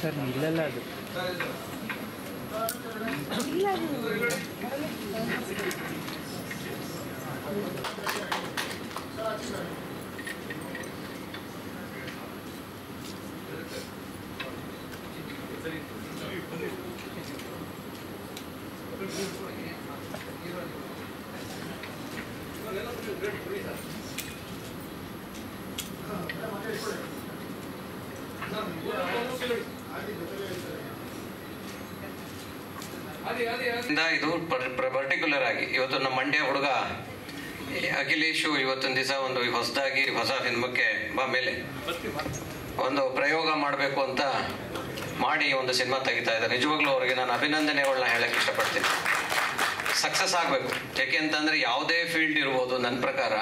Sir ಇಲ್ಲಲ್ಲ ಅದು ಇದು ಪರ್ಟಿಕ್ಯುಲರ್ ಆಗಿ ಇವತ್ತು ನಮ್ಮ ಮಂಡ್ಯ ಹುಡುಗ ಅಖಿಲೇಶು ಇವತ್ತೊಂದು ದಿವಸ ಒಂದು ಹೊಸದಾಗಿ ಹೊಸ ಸಿನಿಮಾಕ್ಕೆ ಮೇಲೆ ಒಂದು ಪ್ರಯೋಗ ಮಾಡಬೇಕು ಅಂತ ಮಾಡಿ ಒಂದು ಸಿನಿಮಾ ತೆಗಿತಾ ಇದ್ದಾರೆ. ನಿಜವಾಗ್ಲೂ ಅವರಿಗೆ ನಾನು ಅಭಿನಂದನೆಗಳನ್ನ ಹೇಳಕ್ಕೆ ಇಷ್ಟಪಡ್ತೀನಿ. ಸಕ್ಸಸ್ ಆಗಬೇಕು. ಯಾಕೆ ಅಂತಂದರೆ ಯಾವುದೇ ಫೀಲ್ಡ್ ಇರ್ಬೋದು, ನನ್ನ ಪ್ರಕಾರ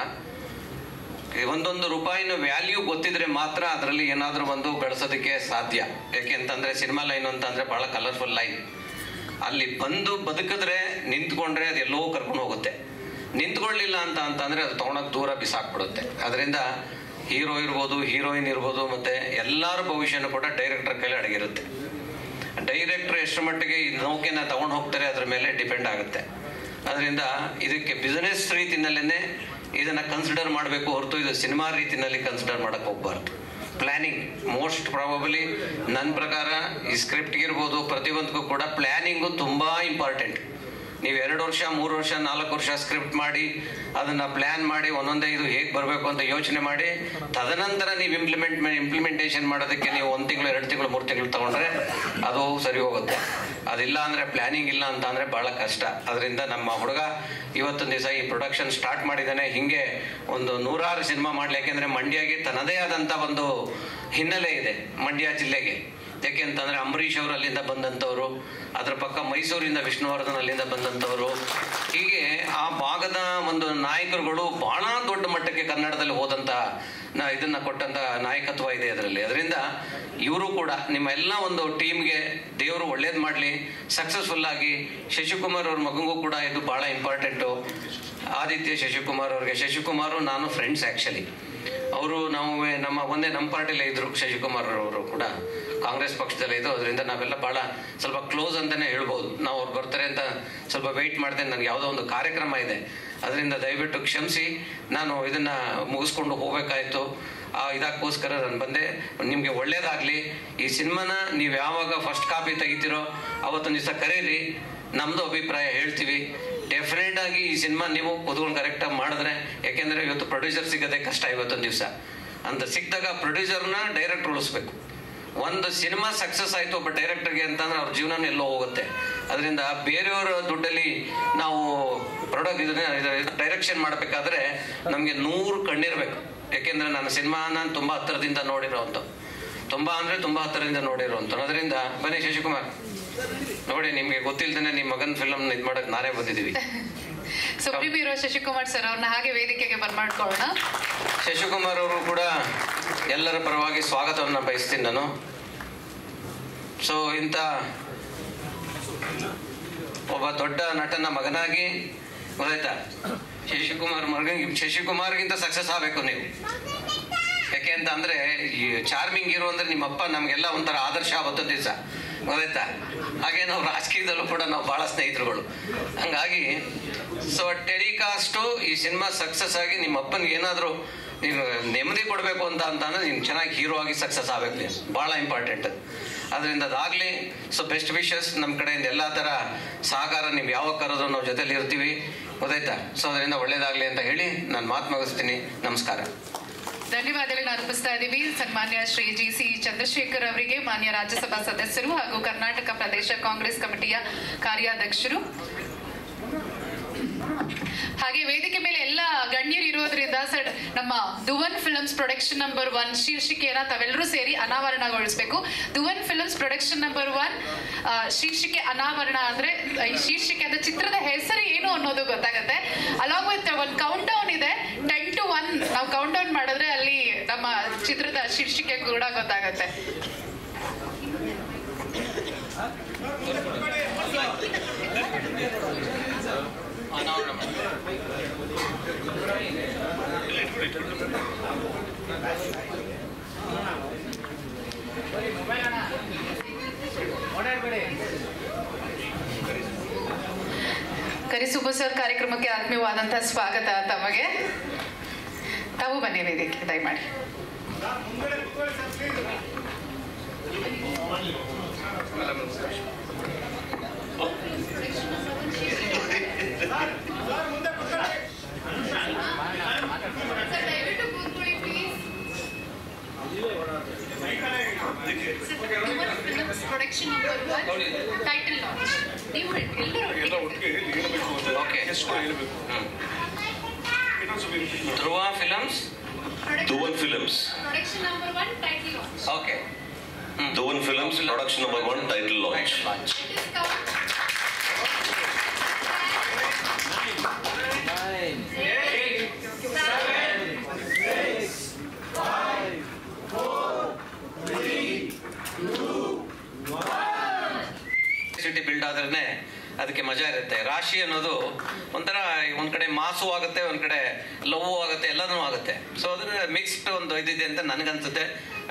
ಒಂದೊಂದು ರೂಪಾಯಿನ ವ್ಯಾಲ್ಯೂ ಗೊತ್ತಿದ್ರೆ ಮಾತ್ರ ಅದರಲ್ಲಿ ಏನಾದರೂ ಒಂದು ಗಳಿಸೋದಕ್ಕೆ ಸಾಧ್ಯ. ಯಾಕೆ ಅಂತಂದರೆ ಸಿನಿಮಾ ಲೈನ್ ಅಂತಂದರೆ ಭಾಳ ಕಲರ್ಫುಲ್ ಲೈನ್. ಅಲ್ಲಿ ಬಂದು ಬದುಕಿದ್ರೆ ನಿಂತ್ಕೊಂಡ್ರೆ ಅದು ಎಲ್ಲೋ ಕರ್ಕೊಂಡು ಹೋಗುತ್ತೆ. ನಿಂತ್ಕೊಳ್ಳಿಲ್ಲ ಅಂತಂದರೆ ಅದು ತೊಗೊಂಡೋಗಿ ದೂರ ಬಿಸಾಕ್ಬಿಡುತ್ತೆ. ಅದರಿಂದ ಹೀರೋ ಇರ್ಬೋದು, ಹೀರೋಯಿನ್ ಇರ್ಬೋದು, ಮತ್ತು ಎಲ್ಲರ ಭವಿಷ್ಯನೂ ಕೂಡ ಡೈರೆಕ್ಟರ್ ಕೈಲಿ ಅಡಗಿರುತ್ತೆ. ಡೈರೆಕ್ಟರ್ ಎಷ್ಟು ಮಟ್ಟಿಗೆ ಈ ನೌಕೆನ ತೊಗೊಂಡು ಹೋಗ್ತಾರೆ ಅದ್ರ ಮೇಲೆ ಡಿಪೆಂಡ್ ಆಗುತ್ತೆ. ಅದರಿಂದ ಇದಕ್ಕೆ ಬಿಸ್ನೆಸ್ ರೀತಿಯಲ್ಲೇ ಇದನ್ನು ಕನ್ಸಿಡರ್ ಮಾಡಬೇಕು ಹೊರತು ಇದು ಸಿನಿಮಾ ರೀತಿಯಲ್ಲಿ ಕನ್ಸಿಡರ್ ಮಾಡೋಕ್ಕೆ ಹೋಗ್ಬಾರ್ದು. ಪ್ಲ್ಯಾನಿಂಗ್ ಮೋಸ್ಟ್ ಪ್ರಾಬಬಲಿ ನನ್ನ ಪ್ರಕಾರ ಈ ಸ್ಕ್ರಿಪ್ಟ್ಗಿರ್ಬೋದು ಪ್ರತಿಯೊಂದಕ್ಕೂ ಕೂಡ ಪ್ಲ್ಯಾನಿಂಗು ತುಂಬ ಇಂಪಾರ್ಟೆಂಟ್. ನೀವು 2 ವರ್ಷ 3 ವರ್ಷ 4 ವರ್ಷ ಸ್ಕ್ರಿಪ್ಟ್ ಮಾಡಿ ಅದನ್ನು ಪ್ಲ್ಯಾನ್ ಮಾಡಿ ಒಂದೊಂದೇ ಇದು ಹೇಗೆ ಬರಬೇಕು ಅಂತ ಯೋಚನೆ ಮಾಡಿ ತದನಂತರ ನೀವು ಇಂಪ್ಲಿಮೆಂಟೇಷನ್ ಮಾಡೋದಕ್ಕೆ ನೀವು 1 ತಿಂಗಳು 2 ತಿಂಗಳು 3 ತಿಂಗಳು ತೊಗೊಂಡ್ರೆ ಅದು ಸರಿ ಹೋಗುತ್ತೆ. ಅದಿಲ್ಲ ಅಂದರೆ ಪ್ಲ್ಯಾನಿಂಗ್ ಇಲ್ಲ ಅಂತ ಅಂದರೆ ಭಾಳ ಕಷ್ಟ. ಅದರಿಂದ ನಮ್ಮ ಹುಡುಗ ಇವತ್ತೊಂದು ದಿವಸ ಈ ಪ್ರೊಡಕ್ಷನ್ ಸ್ಟಾರ್ಟ್ ಮಾಡಿದ್ದಾನೆ. ಹೀಗೆ ಒಂದು 100 ಸಿನಿಮಾ ಮಾಡಲಿ. ಯಾಕೆಂದರೆ ಮಂಡ್ಯಗೆ ತನ್ನದೇ ಆದಂಥ ಒಂದು ಹಿನ್ನೆಲೆ ಇದೆ ಮಂಡ್ಯ ಜಿಲ್ಲೆಗೆ. ಯಾಕೆ ಅಂತಂದರೆ ಅಂಬರೀಷ್ ಅವರು ಅಲ್ಲಿಂದ ಬಂದಂಥವ್ರು, ಅದರ ಪಕ್ಕ ಮೈಸೂರಿಂದ ವಿಷ್ಣುವರ್ಧನ್ ಅಲ್ಲಿಂದ ಬಂದಂಥವ್ರು, ಹೀಗೆ ಆ ಭಾಗದ ಒಂದು ನಾಯಕರುಗಳು ಭಾಳ ದೊಡ್ಡ ಮಟ್ಟಕ್ಕೆ ಕನ್ನಡದಲ್ಲಿ ಹೋದಂಥ ಇದನ್ನು ಕೊಟ್ಟಂಥ ನಾಯಕತ್ವ ಇದೆ ಅದರಲ್ಲಿ. ಅದರಿಂದ ಇವರು ಕೂಡ ನಿಮ್ಮ ಎಲ್ಲ ಒಂದು ಟೀಮ್ಗೆ ದೇವರು ಒಳ್ಳೇದು ಮಾಡಲಿ, ಸಕ್ಸಸ್ಫುಲ್ಲಾಗಿ. ಶಶಿಕುಮಾರ್ ಅವ್ರ ಮಗನಿಗೂ ಕೂಡ ಇದು ಭಾಳ ಇಂಪಾರ್ಟೆಂಟು. ಆದಿತ್ಯ ಶಶಿಕುಮಾರ್ ಅವ್ರಿಗೆ, ಶಶಿಕುಮಾರು ನಾನು ಫ್ರೆಂಡ್ಸ್ ಆ್ಯಕ್ಚುಲಿ. ಅವರು ನಾವು ನಮ್ಮ ಪಾರ್ಟಿಲೇ ಇದ್ದರು. ಶಶಿಕುಮಾರ್ ಅವರು ಕೂಡ ಕಾಂಗ್ರೆಸ್ ಪಕ್ಷದಲ್ಲೇ ಇದ್ದು. ಅದರಿಂದ ನಾವೆಲ್ಲ ಭಾಳ ಸ್ವಲ್ಪ ಕ್ಲೋಸ್ ಅಂತಲೇ ಹೇಳ್ಬೋದು. ನಾವು ಅವ್ರು ಬರ್ತಾರೆ ಅಂತ ಸ್ವಲ್ಪ ವೆಯ್ಟ್ ಮಾಡ್ತೇನೆ. ನನಗೆ ಯಾವುದೋ ಒಂದು ಕಾರ್ಯಕ್ರಮ ಇದೆ, ಅದರಿಂದ ದಯವಿಟ್ಟು ಕ್ಷಮಿಸಿ. ನಾನು ಇದನ್ನು ಮುಗಿಸ್ಕೊಂಡು ಹೋಗಬೇಕಾಯಿತು. ಇದಕ್ಕೋಸ್ಕರ ನಾನು ಬಂದೆ. ನಿಮಗೆ ಒಳ್ಳೇದಾಗಲಿ. ಈ ಸಿನಿಮಾನ ನೀವು ಯಾವಾಗ ಫಸ್ಟ್ ಕಾಪಿ ತೆಗಿತೀರೋ ಅವತ್ತೊಂದು ದಿವಸ ಕರೀರಿ, ನಮ್ಮದು ಅಭಿಪ್ರಾಯ ಹೇಳ್ತೀವಿ. ಡೆಫಿನೆಟ್ ಆಗಿ ಈ ಸಿನಿಮಾ ನೀವು ಕೂತ್ಕೊಂಡು ಕರೆಕ್ಟಾಗಿ ಮಾಡಿದ್ರೆ, ಯಾಕೆಂದರೆ ಇವತ್ತು ಪ್ರೊಡ್ಯೂಸರ್ ಸಿಗೋದೇ ಕಷ್ಟ ಇವತ್ತೊಂದು ದಿವಸ. ಅಂತ ಸಿಕ್ಕಿದಾಗ ಪ್ರೊಡ್ಯೂಸರ್ನ ಡೈರೆಕ್ಟರ್ ಉಳಿಸ್ಬೇಕು. ಒಂದು ಸಿನಿಮಾ ಸಕ್ಸಸ್ ಆಯಿತು ಒಬ್ಬ ಡೈರೆಕ್ಟರ್ಗೆ ಅಂತಂದ್ರೆ ಅವ್ರ ಜೀವನ ಎಲ್ಲೋ ಹೋಗುತ್ತೆ. ಅದರಿಂದ ಬೇರೆಯವರ ದುಡ್ಡಲ್ಲಿ ನಾವು ಡೈರೆಕ್ಷನ್ ಮಾಡಬೇಕಾದ್ರೆ ನಮಗೆ 100 ಕಣ್ಣಿರಬೇಕು. ಯಾಕೆಂದರೆ ನಾನು ಸಿನಿಮಾನ ತುಂಬ ಹತ್ತಿರದಿಂದ ನೋಡಿರೋವಂಥ, ತುಂಬ ಹತ್ತಿರದಿಂದ ನೋಡಿರೋವಂಥ. ಅದರಿಂದ ಬನ್ನಿ ಶಶಿಕುಮಾರ್, ನೋಡಿ ನಿಮಗೆ ಗೊತ್ತಿಲ್ದೇನೆ ನಿಮ್ಮ ಮಗನ ಫಿಲಮ್ ಇದು ಮಾಡೋಕ್ಕೆ ನಾನೇ ಬಂದಿದ್ದೀವಿ. ಸುಪ್ರೀಂ ಹೀರೋ ಶಶಿಕುಮಾರ್ ಸರ್ ಅವ್ರನ್ನ ಹಾಗೆ ವೇದಿಕೆಗೆ ಬರ್ಮಾಡ್ಕೊಳ್ಳೋಣ. ಶಶಿಕುಮಾರ್ ಅವರು ಕೂಡ ಎಲ್ಲರ ಪರವಾಗಿ ಸ್ವಾಗತವನ್ನು ಬಯಸ್ತೀನಿ ನಾನು. ಸೊ ಇಂಥ ಒಬ್ಬ ದೊಡ್ಡ ನಟನ ಮಗನಾಗಿ ಗೊತ್ತಾಯ್ತಾ, ಶಶಿಕುಮಾರ್ಗಿಂತ ಸಕ್ಸಸ್ ಆಗಬೇಕು ನೀವು. ಯಾಕೆ ಅಂತ ಅಂದರೆ ಈ ಚಾರ್ಮಿಂಗ್ ಹೀರೋ ಅಂದರೆ ನಿಮ್ಮಪ್ಪ ನಮಗೆಲ್ಲ ಒಂಥರ ಆದರ್ಶ ಅವತ್ತೊಂದು ದಿವಸ ಗೊತ್ತಾಯ್ತಾ. ಹಾಗೆ ನಾವು ರಾಜಕೀಯದಲ್ಲೂ ಕೂಡ ನಾವು ಭಾಳ ಸ್ನೇಹಿತರುಗಳು. ಹಂಗಾಗಿ ಸೊ ಟೆಲಿಕಾಸ್ಟು ಈ ಸಿನಿಮಾ ಸಕ್ಸಸ್ ಆಗಿ ನಿಮ್ಮ ಅಪ್ಪನಿಗೆ ಏನಾದರೂ ನೀನು ನೆಮ್ಮದಿ ಕೊಡಬೇಕು ಅಂತಂದರೆ ನೀನು ಚೆನ್ನಾಗಿ ಹೀರೋ ಆಗಿ ಸಕ್ಸಸ್ ಆಗಬೇಕು. ನೀನು ಭಾಳ ಇಂಪಾರ್ಟೆಂಟ್. ಅದರಿಂದ ಅದಾಗಲಿ. ಸೊ ಬೆಸ್ಟ್ ವಿಶಸ್ ನಮ್ಮ ಕಡೆಯಿಂದ ಎಲ್ಲ ಥರ ಸಹಕಾರ. ನೀವು ಯಾವಾಗ ಕರೆದ್ರೂ ನಾವು ಜೊತೆಲಿ ಇರ್ತೀವಿ ಗೊತ್ತಾಯ್ತಾ. ಸೊ ಅದರಿಂದ ಒಳ್ಳೇದಾಗಲಿ ಅಂತ ಹೇಳಿ ನಾನು ಮಾತು ಮುಗಿಸ್ತೀನಿ. ನಮಸ್ಕಾರ. ಧನ್ಯವಾದಗಳನ್ನ ಅರ್ಪಿಸ್ತಾ ಇದ್ದೀವಿ ಸನ್ಮಾನ್ಯ ಶ್ರೀ GC ಚಂದ್ರಶೇಖರ್ ಅವರಿಗೆ, ಮಾನ್ಯ ರಾಜ್ಯಸಭಾ ಸದಸ್ಯರು ಹಾಗೂ ಕರ್ನಾಟಕ ಪ್ರದೇಶ ಕಾಂಗ್ರೆಸ್ ಕಮಿಟಿಯ ಕಾರ್ಯಾಧ್ಯಕ್ಷರು. ಹಾಗೆ ವೇದಿಕೆ ಮೇಲೆ ಎಲ್ಲ ಗಣ್ಯರು ಇರೋದ್ರಿಂದ ಸರ್ ನಮ್ಮ ಧುವನ್ ಫಿಲ್ಮ್ಸ್ ಪ್ರೊಡಕ್ಷನ್ ನಂಬರ್ 1 ಶೀರ್ಷಿಕೆಯನ್ನ ತಾವೆಲ್ಲರೂ ಸೇರಿ ಅನಾವರಣಗೊಳಿಸಬೇಕು. ಧುವನ್ ಫಿಲ್ಮ್ಸ್ ಪ್ರೊಡಕ್ಷನ್ ನಂಬರ್ 1 ಶೀರ್ಷಿಕೆ ಅನಾವರಣ ಅಂದ್ರೆ ಈ ಶೀರ್ಷಿಕೆ ಅಂದ್ರೆ ಚಿತ್ರದ ಹೆಸರು ಏನು ಅನ್ನೋದು ಗೊತ್ತಾಗುತ್ತೆ. ಅಲಾಂಗ್ ವಿತ್ ಒಂದು ಕೌಂಟ್ ಡೌನ್ ಇದೆ. 10 to 1 ನಾವು ಕೌಂಟ್ ಡೌನ್ ಮಾಡಿದ್ರೆ ಅಲ್ಲಿ ನಮ್ಮ ಚಿತ್ರದ ಶೀರ್ಷಿಕೆ ಕೂಡ ಗೊತ್ತಾಗುತ್ತೆ. ಕರಿ ಸೂಪರ್ ಸ್ಟಾರ್ ಕಾರ್ಯಕ್ರಮಕ್ಕೆ ಆತ್ಮೀಯವಾದಂತಹ ಸ್ವಾಗತ ತಮಗೆ. ತಾವು ಬನ್ನಿ ವೇದಿಕೆ ದಯಮಾಡಿ. Production number 1 title launch. ನೀವು ಎಲ್ಲರೂ okay. Dhruva films, Dhuvan Films. Production number 1 title launch. Okay. Dhuvan Films production number 1 title launch. City build ಆದ್ರೆ ಅದಕ್ಕೆ ಮಜಾ ಇರುತ್ತೆ. ರಾಶಿ ಅನ್ನೋದು ಒಂಥರ ಒಂದ್ ಕಡೆ ಮಾಸು ಆಗುತ್ತೆ, ಒಂದ್ ಕಡೆ ಲವ್ ಆಗುತ್ತೆ, ಎಲ್ಲನೂ ಆಗುತ್ತೆ. ಸೊ ಅದ್ರ ಮಿಕ್ಸ್ಡ್ ಒಂದು ಇದಿದೆ ಅಂತ ನನಗನ್ಸುತ್ತೆ.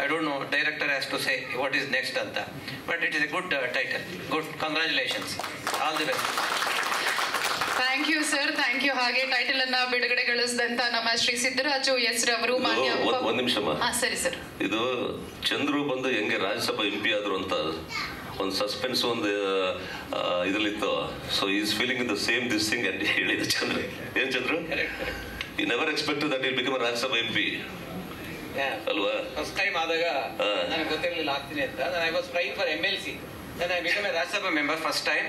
I don't know director has to say what is next ಅಂತ, but it is a good title. Good, congratulations, all the best. Thank you sir, thank you. ಹಾಗೆ ಟೈಟಲ್ ಅನ್ನ ಬಿಡುಗಡೆಗೊಳಿಸಿದಂತ ನಮ್ಮ ಶ್ರೀ ಸಿದ್ದರಾಜು ಎಸ್ ರವರು ಮಾನ್ಯ. ಒಂದ್ ನಿಮಿಷಮ್ಮ. ಸರಿ ಸರ್. ಇದು ಚಂದ್ರು ಬಂದು ಹೆಂಗೆ ರಾಜ್ಯಸಭಾ MP ಆದ್ರು ಅಂತ ಒಂದು ಸಸ್ಪೆನ್ಸ್ ಒಂದು ಇದ್ರಲ್ಲಿತ್ತು. So is feeling the same this thing ಅಂತ ಹೇಳಿದ ಚಂದ್ರು. ಏನ್ Chandru? You never expected that will become Rajya Sabha MP ಅಲ್ವಾ? ಫಸ್ಟ್ ಟೈಮ್ ಆದಾಗ ನನಗೆ ಗೊತ್ತಿರಲಿಲ್ಲ ಆಗ್ತೀನಿ ಅಂತ. I was trying for MLC. then I became a Rajya Sabha member first time.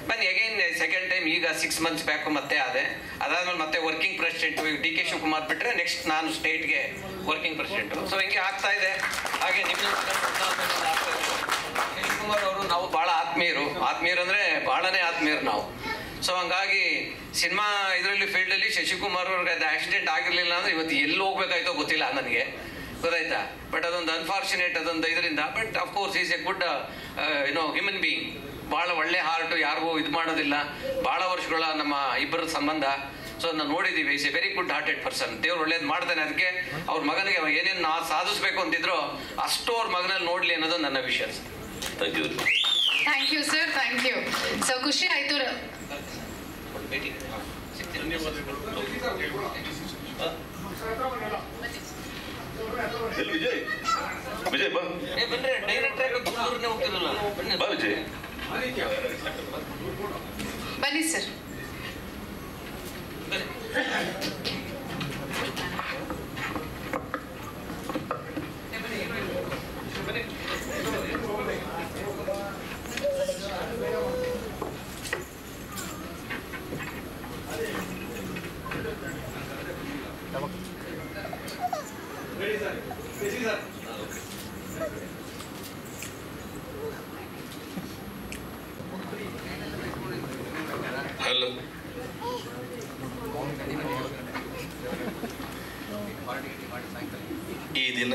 ಬನ್ನಿ ಅಗೈನ್ ಸೆಕೆಂಡ್ ಟೈಮ್ ಈಗ 6 months ಬ್ಯಾಕ್ ಮತ್ತೆ ಆದೆ. ಅದಾದ್ಮೇಲೆ ಮತ್ತೆ ವರ್ಕಿಂಗ್ ಪ್ರೆಸಿಡೆಂಟ್ DK ಶಿವಕುಮಾರ್ ಬಿಟ್ರೆ ನೆಕ್ಸ್ಟ್ ನಾನು ಸ್ಟೇಟ್ಗೆ ವರ್ಕಿಂಗ್ ಪ್ರೆಸಿಡೆಂಟ್. ಸೊ ಹಿಂಗೆ ಆಗ್ತಾ ಇದೆ. ಹಾಗೆ ನಿಮ್ಮ ಶಿವಕುಮಾರ್ ಅವರು ನಾವು ಬಹಳ ಆತ್ಮೀಯರು ಅಂದ್ರೆ ಬಹಳನೇ ಆತ್ಮೀಯರು ನಾವು. ಸೊ ಹಂಗಾಗಿ ಸಿನಿಮಾ ಇದರಲ್ಲಿ ಫೀಲ್ಡಲ್ಲಿ ಶಶಿಕುಮಾರ್ ಅವ್ರಿಗೆ ಅದು ಆಕ್ಸಿಡೆಂಟ್ ಆಗಿರ್ಲಿಲ್ಲ ಅಂದ್ರೆ ಇವತ್ತು ಎಲ್ಲಿ ಹೋಗ್ಬೇಕಾಯ್ತೋ ಗೊತ್ತಿಲ್ಲ ನನಗೆ, ಗೊತ್ತಾಯ್ತಾ? ಬಟ್ ಅದೊಂದು ಅನ್ಫಾರ್ಚುನೇಟ್, ಅದೊಂದು ಇದರಿಂದ. But of course is A good human being. ಬಹಳ ಒಳ್ಳೆ ಹಾರ್ಟ್, ಯಾರಿಗೂ ಇದು ಮಾಡೋದಿಲ್ಲ. ಬಹಳ ವರ್ಷಗಳ ನಮ್ಮ ಇಬ್ಬರ ಸಂಬಂಧ. ಸೊ ನಾವು ನೋಡಿದ್ದೀವಿ. Is A very good hearted person. ದೇವ್ರು ಒಳ್ಳೇದು ಮಾಡ್ತಾನೆ. ಅದಕ್ಕೆ ಅವ್ರ ಮಗನಿಗೆ ಏನೇನು ಸಾಧಿಸ್ಬೇಕು ಅಂತಿದ್ರು ಅಷ್ಟು ಅವ್ರ ಮಗನಲ್ಲಿ ನೋಡ್ಲಿ ಅನ್ನೋದು ನನ್ನ ವಿಷಯ. Thank you. Thank you sir, thank you. So ಖುಷಿ ಆಯ್ತು. ವಿಜಯ್, ವಿಜಯ್ ಬಾ. ಬಂದ್ರೆ ಡೈರೆಕ್ಟರ್ ಹೋಗ್ತಿರಲ್ಲ. ಬಾ ವಿಜಯ್. ಬನ್ನಿ ಸರ್. ಹಲೋ. ಈ ದಿನ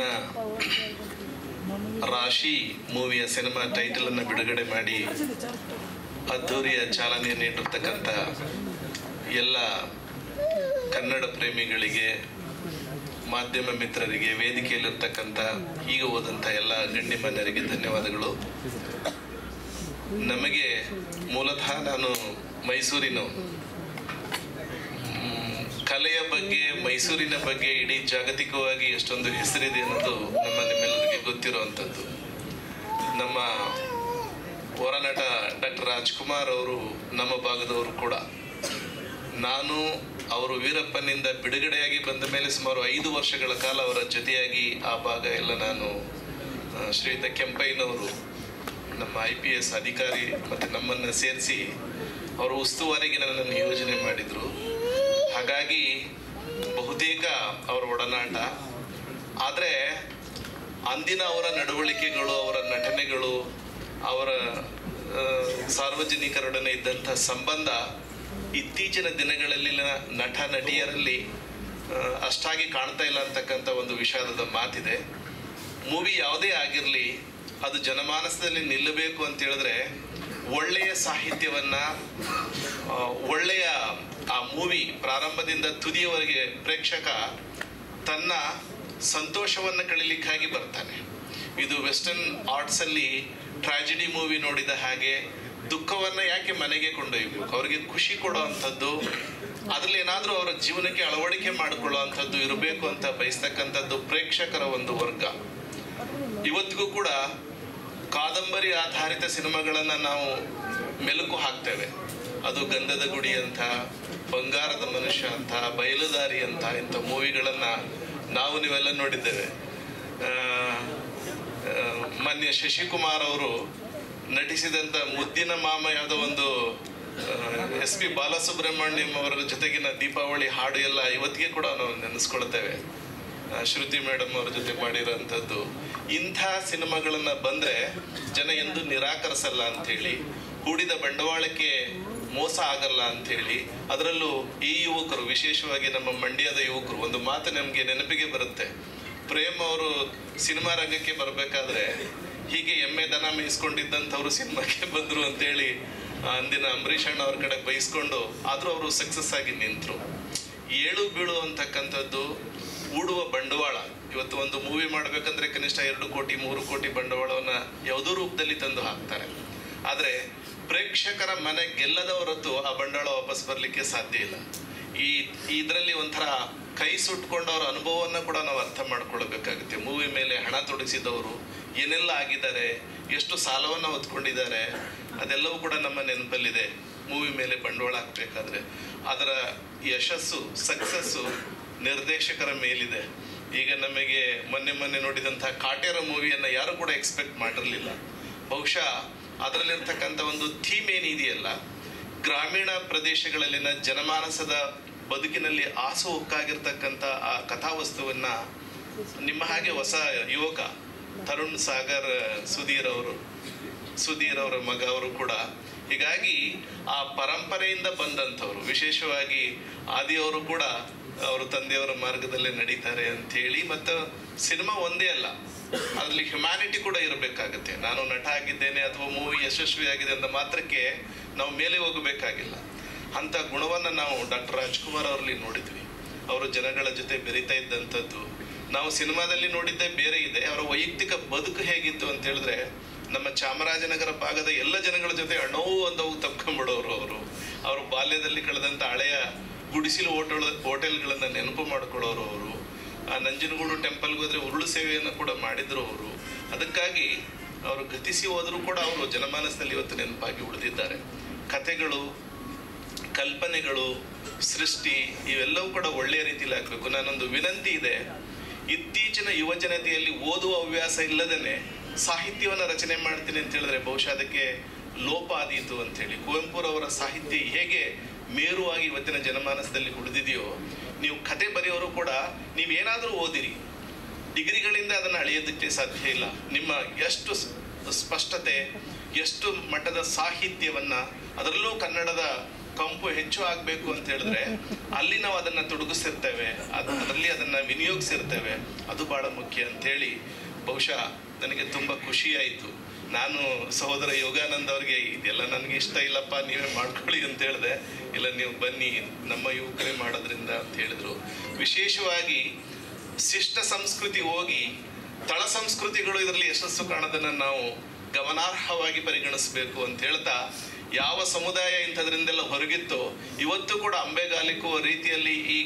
ರಾಶಿ ಮೂವಿಯ ಸಿನಿಮಾ ಟೈಟಲ್ ಅನ್ನು ಬಿಡುಗಡೆ ಮಾಡಿ ಅದ್ದೂರಿಯ ಚಾಲನೆ ನೀಡಿರ್ತಕ್ಕಂಥ ಎಲ್ಲ ಕನ್ನಡ ಪ್ರೇಮಿಗಳಿಗೆ, ಮಾಧ್ಯಮ ಮಿತ್ರರಿಗೆ, ವೇದಿಕೆಯಲ್ಲಿರ್ತಕ್ಕಂಥ ಈಗ ಹೋದಂಥ ಎಲ್ಲ ಗಣ್ಯಮಾನ್ಯರಿಗೆ ಧನ್ಯವಾದಗಳು. ನಮಗೆ ಮೂಲತಃ ನಾನು ಮೈಸೂರಿನ ಕಲೆಯ ಬಗ್ಗೆ, ಮೈಸೂರಿನ ಬಗ್ಗೆ ಇಡೀ ಜಾಗತಿಕವಾಗಿ ಎಷ್ಟೊಂದು ಹೆಸರಿದೆ ಅನ್ನೋದು ನಿಮ್ಮೆಲ್ಲರಿಗೆ ಗೊತ್ತಿರುವಂಥದ್ದು. ನಮ್ಮ ಹೊರನಟ ಡಾಕ್ಟರ್ ರಾಜ್ಕುಮಾರ್ ಅವರು ನಮ್ಮ ಭಾಗದವರು ಕೂಡ. ನಾನು ಅವರು ವೀರಪ್ಪನಿಂದ ಬಿಡುಗಡೆಯಾಗಿ ಬಂದ ಮೇಲೆ ಸುಮಾರು 5 ವರ್ಷಗಳ ಕಾಲ ಅವರ ಜೊತೆಯಾಗಿ ಆ ಭಾಗ ಎಲ್ಲ ನಾನು, ಶ್ರೀಯುತ ಕೆಂಪಯ್ಯನವರು ನಮ್ಮ IPS ಅಧಿಕಾರಿ ಮತ್ತು ನಮ್ಮನ್ನು ಸೇರಿಸಿ ಅವರು ಉಸ್ತುವಾರಿಗೆ ನನ್ನನ್ನು ಯೋಜನೆ ಮಾಡಿದರು. ಹಾಗಾಗಿ ಬಹುತೇಕ ಅವರ ಒಡನಾಟ. ಆದರೆ ಅಂದಿನ ಅವರ ನಡವಳಿಕೆಗಳು, ಅವರ ನಟನೆಗಳು, ಅವರ ಸಾರ್ವಜನಿಕರೊಡನೆ ಇದ್ದಂಥ ಸಂಬಂಧ ಇತ್ತೀಚಿನ ದಿನಗಳಲ್ಲಿನ ನಟ ನಟಿಯರಲ್ಲಿ ಅಷ್ಟಾಗಿ ಕಾಣ್ತಾ ಇಲ್ಲ ಅಂತಕ್ಕಂಥ ಒಂದು ವಿಷಾದದ ಮಾತಿದೆ. ಮೂವಿ ಯಾವುದೇ ಆಗಿರಲಿ, ಅದು ಜನಮಾನಸದಲ್ಲಿ ನಿಲ್ಲಬೇಕು ಅಂತ ಹೇಳಿದ್ರೆ ಒಳ್ಳೆಯ ಸಾಹಿತ್ಯವನ್ನ, ಒಳ್ಳೆಯ ಆ ಮೂವಿ ಪ್ರಾರಂಭದಿಂದ ತುದಿಯವರೆಗೆ ಪ್ರೇಕ್ಷಕ ತನ್ನ ಸಂತೋಷವನ್ನು ಕಳೀಲಿಕ್ಕಾಗಿ ಬರ್ತಾನೆ. ಇದು ವೆಸ್ಟರ್ನ್ ಆರ್ಟ್ಸ್ ಅಲ್ಲಿ ಟ್ರಾಜಿಡಿ ಮೂವಿ ನೋಡಿದ ಹಾಗೆ ದುಃಖವನ್ನ ಯಾಕೆ ಮನೆಗೆ ಕೊಂಡೊಯ್ಯಬೇಕು? ಅವರಿಗೆ ಖುಷಿ ಕೊಡೋ ಅಂಥದ್ದು, ಅದ್ರಲ್ಲಿ ಏನಾದ್ರೂ ಅವರ ಜೀವನಕ್ಕೆ ಅಳವಡಿಕೆ ಮಾಡಿಕೊಳ್ಳೋ ಅಂಥದ್ದು ಇರಬೇಕು ಅಂತ ಬಯಸ್ತಕ್ಕಂಥದ್ದು ಪ್ರೇಕ್ಷಕರ ಒಂದು ವರ್ಗ. ಇವತ್ತಿಗೂ ಕೂಡ ಕಾದಂಬರಿ ಆಧಾರಿತ ಸಿನಿಮಾಗಳನ್ನ ನಾವು ಮೆಲುಕು ಹಾಕ್ತೇವೆ. ಅದು ಗಂಧದ ಗುಡಿ ಅಂತ, ಬಂಗಾರದ ಮನುಷ್ಯ ಅಂತ, ಬಯಲುದಾರಿ ಅಂತ, ಇಂಥ ಮೂವಿಗಳನ್ನ ನಾವು ನೀವೆಲ್ಲ ನೋಡಿದ್ದೇವೆ. ಮಾನ್ಯ ಶಶಿಕುಮಾರ್ ಅವರು ನಟಿಸಿದಂತ ಮುದ್ದಿನ ಮಾಮ ಯಾವುದೋ ಒಂದು SP ಬಾಲಸುಬ್ರಹ್ಮಣ್ಯಂ ಅವರ ಜೊತೆಗಿನ ದೀಪಾವಳಿ ಹಾಡು ಎಲ್ಲ ಇವತ್ತಿಗೆ ಕೂಡ ನಾವು ನೆನೆಸ್ಕೊಳ್ತೇವೆ. ಶ್ರುತಿ ಮೇಡಮ್ ಅವರ ಜೊತೆ ಮಾಡಿರೋಂಥದ್ದು. ಇಂಥ ಸಿನಿಮಾಗಳನ್ನ ಬಂದ್ರೆ ಜನ ಎಂದು ನಿರಾಕರಿಸಲ್ಲ ಅಂತೇಳಿ, ಹೂಡಿದ ಬಂಡವಾಳಕ್ಕೆ ಮೋಸ ಆಗಲ್ಲ ಅಂತೇಳಿ, ಅದರಲ್ಲೂ ಈ ಯುವಕರು, ವಿಶೇಷವಾಗಿ ನಮ್ಮ ಮಂಡ್ಯದ ಯುವಕರು, ಒಂದು ಮಾತು ನಮ್ಗೆ ನೆನಪಿಗೆ ಬರುತ್ತೆ. ಪ್ರೇಮ್ ಅವರು ಸಿನಿಮಾ ರಂಗಕ್ಕೆ ಬರ್ಬೇಕಾದ್ರೆ ಹೀಗೆ ಎಮ್ಮೆ ದನ ಮೇಯಿಸ್ಕೊಂಡಿದ್ದಂಥವ್ರು ಸಿನಿಮಾಕ್ಕೆ ಬಂದ್ರು ಅಂತೇಳಿ ಅಂದಿನ ಅಂಬರೀಷ್ ಅಣ್ಣ ಅವ್ರ ಕಡೆ ಬಯಸ್ಕೊಂಡು, ಆದ್ರೂ ಅವರು ಸಕ್ಸಸ್ ಆಗಿ ನಿಂತರು. ಏಳು ಬೀಳು ಅಂತಕ್ಕಂಥದ್ದು ಹೂಡುವ ಬಂಡವಾಳ. ಇವತ್ತು ಒಂದು ಮೂವಿ ಮಾಡ್ಬೇಕಂದ್ರೆ ಕನಿಷ್ಠ 2 ಕೋಟಿ 3 ಕೋಟಿ ಬಂಡವಾಳವನ್ನ ಯಾವುದೋ ರೂಪದಲ್ಲಿ ತಂದು ಹಾಕ್ತಾರೆ. ಆದ್ರೆ ಪ್ರೇಕ್ಷಕರ ಮನೆ ಗೆಲ್ಲದ ಹೊರತು ಆ ಬಂಡವಾಳ ವಾಪಸ್ ಬರ್ಲಿಕ್ಕೆ ಸಾಧ್ಯ ಇಲ್ಲ. ಇದರಲ್ಲಿ ಒಂಥರ ಕೈ ಸುಟ್ಕೊಂಡವ್ರ ಅನುಭವವನ್ನ ಕೂಡ ನಾವು ಅರ್ಥ ಮಾಡ್ಕೊಳ್ಬೇಕಾಗುತ್ತೆ. ಮೂವಿ ಮೇಲೆ ಹಣ ತೊಡಗಿಸಿದವರು ಏನೆಲ್ಲ ಆಗಿದ್ದಾರೆ, ಎಷ್ಟು ಸಾಲವನ್ನ ಹೊತ್ಕೊಂಡಿದ್ದಾರೆ, ಅದೆಲ್ಲವೂ ಕೂಡ ನಮ್ಮ ನೆನಪಲ್ಲಿದೆ. ಮೂವಿ ಮೇಲೆ ಬಂಡವಾಳ ಹಾಕ್ಬೇಕಾದ್ರೆ ಅದರ ಯಶಸ್ಸು, ಸಕ್ಸಸ್ಸು ನಿರ್ದೇಶಕರ ಮೇಲಿದೆ. ಈಗ ನಮಗೆ ಮೊನ್ನೆ ನೋಡಿದಂತಹ ಕಾಟೇರ ಮೂವಿಯನ್ನ ಯಾರು ಕೂಡ ಎಕ್ಸ್ಪೆಕ್ಟ್ ಮಾಡಿರಲಿಲ್ಲ. ಬಹುಶಃ ಅದರಲ್ಲಿರ್ತಕ್ಕಂಥ ಒಂದು ಥೀಮ್ ಏನಿದೆಯಲ್ಲ, ಗ್ರಾಮೀಣ ಪ್ರದೇಶಗಳಲ್ಲಿನ ಜನಮಾನಸದ ಬದುಕಿನಲ್ಲಿ ಆಸು ಹೊಕ್ಕಾಗಿರ್ತಕ್ಕಂಥ ಆ ಕಥಾವಸ್ತುವನ್ನ ನಿಮ್ಮ ಹಾಗೆ ಹೊಸ ಯುವಕ ತರುಣ್ ಸಾಗರ್ ಸುಧೀರ್ ಅವರ ಮಗ ಅವರು ಕೂಡ, ಹೀಗಾಗಿ ಆ ಪರಂಪರೆಯಿಂದ ಬಂದಂಥವ್ರು, ವಿಶೇಷವಾಗಿ ಆದಿಯವರು ಕೂಡ ಅವರು ತಂದೆಯವರ ಮಾರ್ಗದಲ್ಲೇ ನಡೀತಾರೆ ಅಂತ ಹೇಳಿ. ಮತ್ತು ಸಿನಿಮಾ ಒಂದೇ ಅಲ್ಲ, ಅದರಲ್ಲಿ ಹ್ಯುಮ್ಯಾನಿಟಿ ಕೂಡ ಇರಬೇಕಾಗತ್ತೆ. ನಾನು ನಟ ಆಗಿದ್ದೇನೆ ಅಥವಾ ಮೂವಿ ಯಶಸ್ವಿ ಆಗಿದೆ ಅಂತ ಮಾತ್ರಕ್ಕೆ ನಾವು ಮೇಲೆ ಹೋಗಬೇಕಾಗಿಲ್ಲ. ಅಂತ ಗುಣವನ್ನ ನಾವು ಡಾಕ್ಟರ್ ರಾಜ್ಕುಮಾರ್ ಅವರಲ್ಲಿ ನೋಡಿದ್ವಿ. ಅವರು ಜನಗಳ ಜೊತೆ ಬೆರೀತಾ ಇದ್ದಂಥದ್ದು ನಾವು ಸಿನಿಮಾದಲ್ಲಿ ನೋಡಿದ್ದೇ ಬೇರೆ ಇದೆ. ಅವರ ವೈಯಕ್ತಿಕ ಬದುಕು ಹೇಗಿತ್ತು ಅಂತ ಹೇಳಿದ್ರೆ, ನಮ್ಮ ಚಾಮರಾಜನಗರ ಭಾಗದ ಎಲ್ಲ ಜನಗಳ ಜೊತೆ ಅಣೋವು ಅಂದವು ತಪ್ಕೊಂಡ್ಬಿಡೋರು. ಅವರು ಬಾಲ್ಯದಲ್ಲಿ ಕಳೆದಂತ ಹಳೆಯ ಗುಡಿಸಿಲು ಹೋಟೆಲ್ಗಳನ್ನ ನೆನಪು ಮಾಡ್ಕೊಳ್ಳೋರು. ಅವರು ಆ ನಂಜನಗೂಡು ಟೆಂಪಲ್ಗೆ ಹೋದ್ರೆ ಉರುಳು ಸೇವೆಯನ್ನು ಕೂಡ ಮಾಡಿದ್ರು ಅವರು. ಅದಕ್ಕಾಗಿ ಅವರು ಗತಿಸಿ ಹೋದ್ರು ಕೂಡ ಅವರು ಜನಮಾನಸದಲ್ಲಿ ಇವತ್ತು ನೆನಪಾಗಿ ಉಳಿದಿದ್ದಾರೆ. ಕಥೆಗಳು, ಕಲ್ಪನೆಗಳು, ಸೃಷ್ಟಿ ಇವೆಲ್ಲವೂ ಕೂಡ ಒಳ್ಳೆಯ ರೀತಿಯಲ್ಲಿ ಆಗ್ಬೇಕು. ನಾನೊಂದು ವಿನಂತಿ ಇದೆ, ಇತ್ತೀಚಿನ ಯುವ ಜನತೆಯಲ್ಲಿ ಓದುವ ಹವ್ಯಾಸ ಇಲ್ಲದೇನೆ ಸಾಹಿತ್ಯವನ್ನ ರಚನೆ ಮಾಡ್ತೀನಿ ಅಂತ ಹೇಳಿದ್ರೆ ಬಹುಶಃ ಅದಕ್ಕೆ ಲೋಪ ಆದೀತು ಅಂತ ಹೇಳಿ. ಕುವೆಂಪುರವರ ಸಾಹಿತ್ಯ ಹೇಗೆ ಮೇರುವಾಗಿ ಇವತ್ತಿನ ಜನಮಾನಸದಲ್ಲಿ ಉಳಿದಿದೆಯೋ, ನೀವು ಕತೆ ಬರೆಯೋರು ಕೂಡ ನೀವೇನಾದ್ರೂ ಓದಿರಿ, ಡಿಗ್ರಿಗಳಿಂದ ಅದನ್ನು ಅಳೆಯೋದಕ್ಕೆ ಸಾಧ್ಯ ಇಲ್ಲ. ನಿಮ್ಮ ಎಷ್ಟು ಸ್ಪಷ್ಟತೆ, ಎಷ್ಟು ಮಟ್ಟದ ಸಾಹಿತ್ಯವನ್ನ, ಅದರಲ್ಲೂ ಕನ್ನಡದ ಕಂಪು ಹೆಚ್ಚು ಆಗ್ಬೇಕು ಅಂತ ಹೇಳಿದ್ರೆ ಅಲ್ಲಿ ನಾವು ಅದನ್ನ ತೊಡಗಿಸಿರ್ತೇವೆ, ಅದರಲ್ಲಿ ಅದನ್ನ ವಿನಿಯೋಗಿಸಿರ್ತೇವೆ. ಅದು ಬಹಳ ಮುಖ್ಯ ಅಂತ ಹೇಳಿ ಬಹುಶಃ ನನಗೆ ತುಂಬಾ ಖುಷಿ ಆಯ್ತು. ನಾನು ಸಹೋದರ ಯೋಗಾನಂದ್ ಅವ್ರಿಗೆ ಇದೆಲ್ಲ ನನಗೆ ಇಷ್ಟ ಇಲ್ಲಪ್ಪ, ನೀವೇ ಮಾಡ್ಕೊಳ್ಳಿ ಅಂತ ಹೇಳಿದೆ. ಇಲ್ಲ, ನೀವು ಬನ್ನಿ, ನಮ್ಮ ಯುವಕರೇ ಮಾಡೋದ್ರಿಂದ ಅಂತ ಹೇಳಿದ್ರು. ವಿಶೇಷವಾಗಿ ಶಿಷ್ಟ ಸಂಸ್ಕೃತಿ ಹೋಗಿ ತಳ ಸಂಸ್ಕೃತಿಗಳು ಇದರಲ್ಲಿ ಯಶಸ್ಸು ಕಾಣೋದನ್ನ ನಾವು ಗಮನಾರ್ಹವಾಗಿ ಪರಿಗಣಿಸಬೇಕು ಅಂತ ಹೇಳ್ತಾ, ಯಾವ ಸಮುದಾಯ ಇಂಥದ್ರಿಂದೆಲ್ಲ ಹೊರಗಿತ್ತೋ ಇವತ್ತು ಕೂಡ ಅಂಬೆಗಾಲಿಕ್ಕುವ ರೀತಿಯಲ್ಲಿ ಈ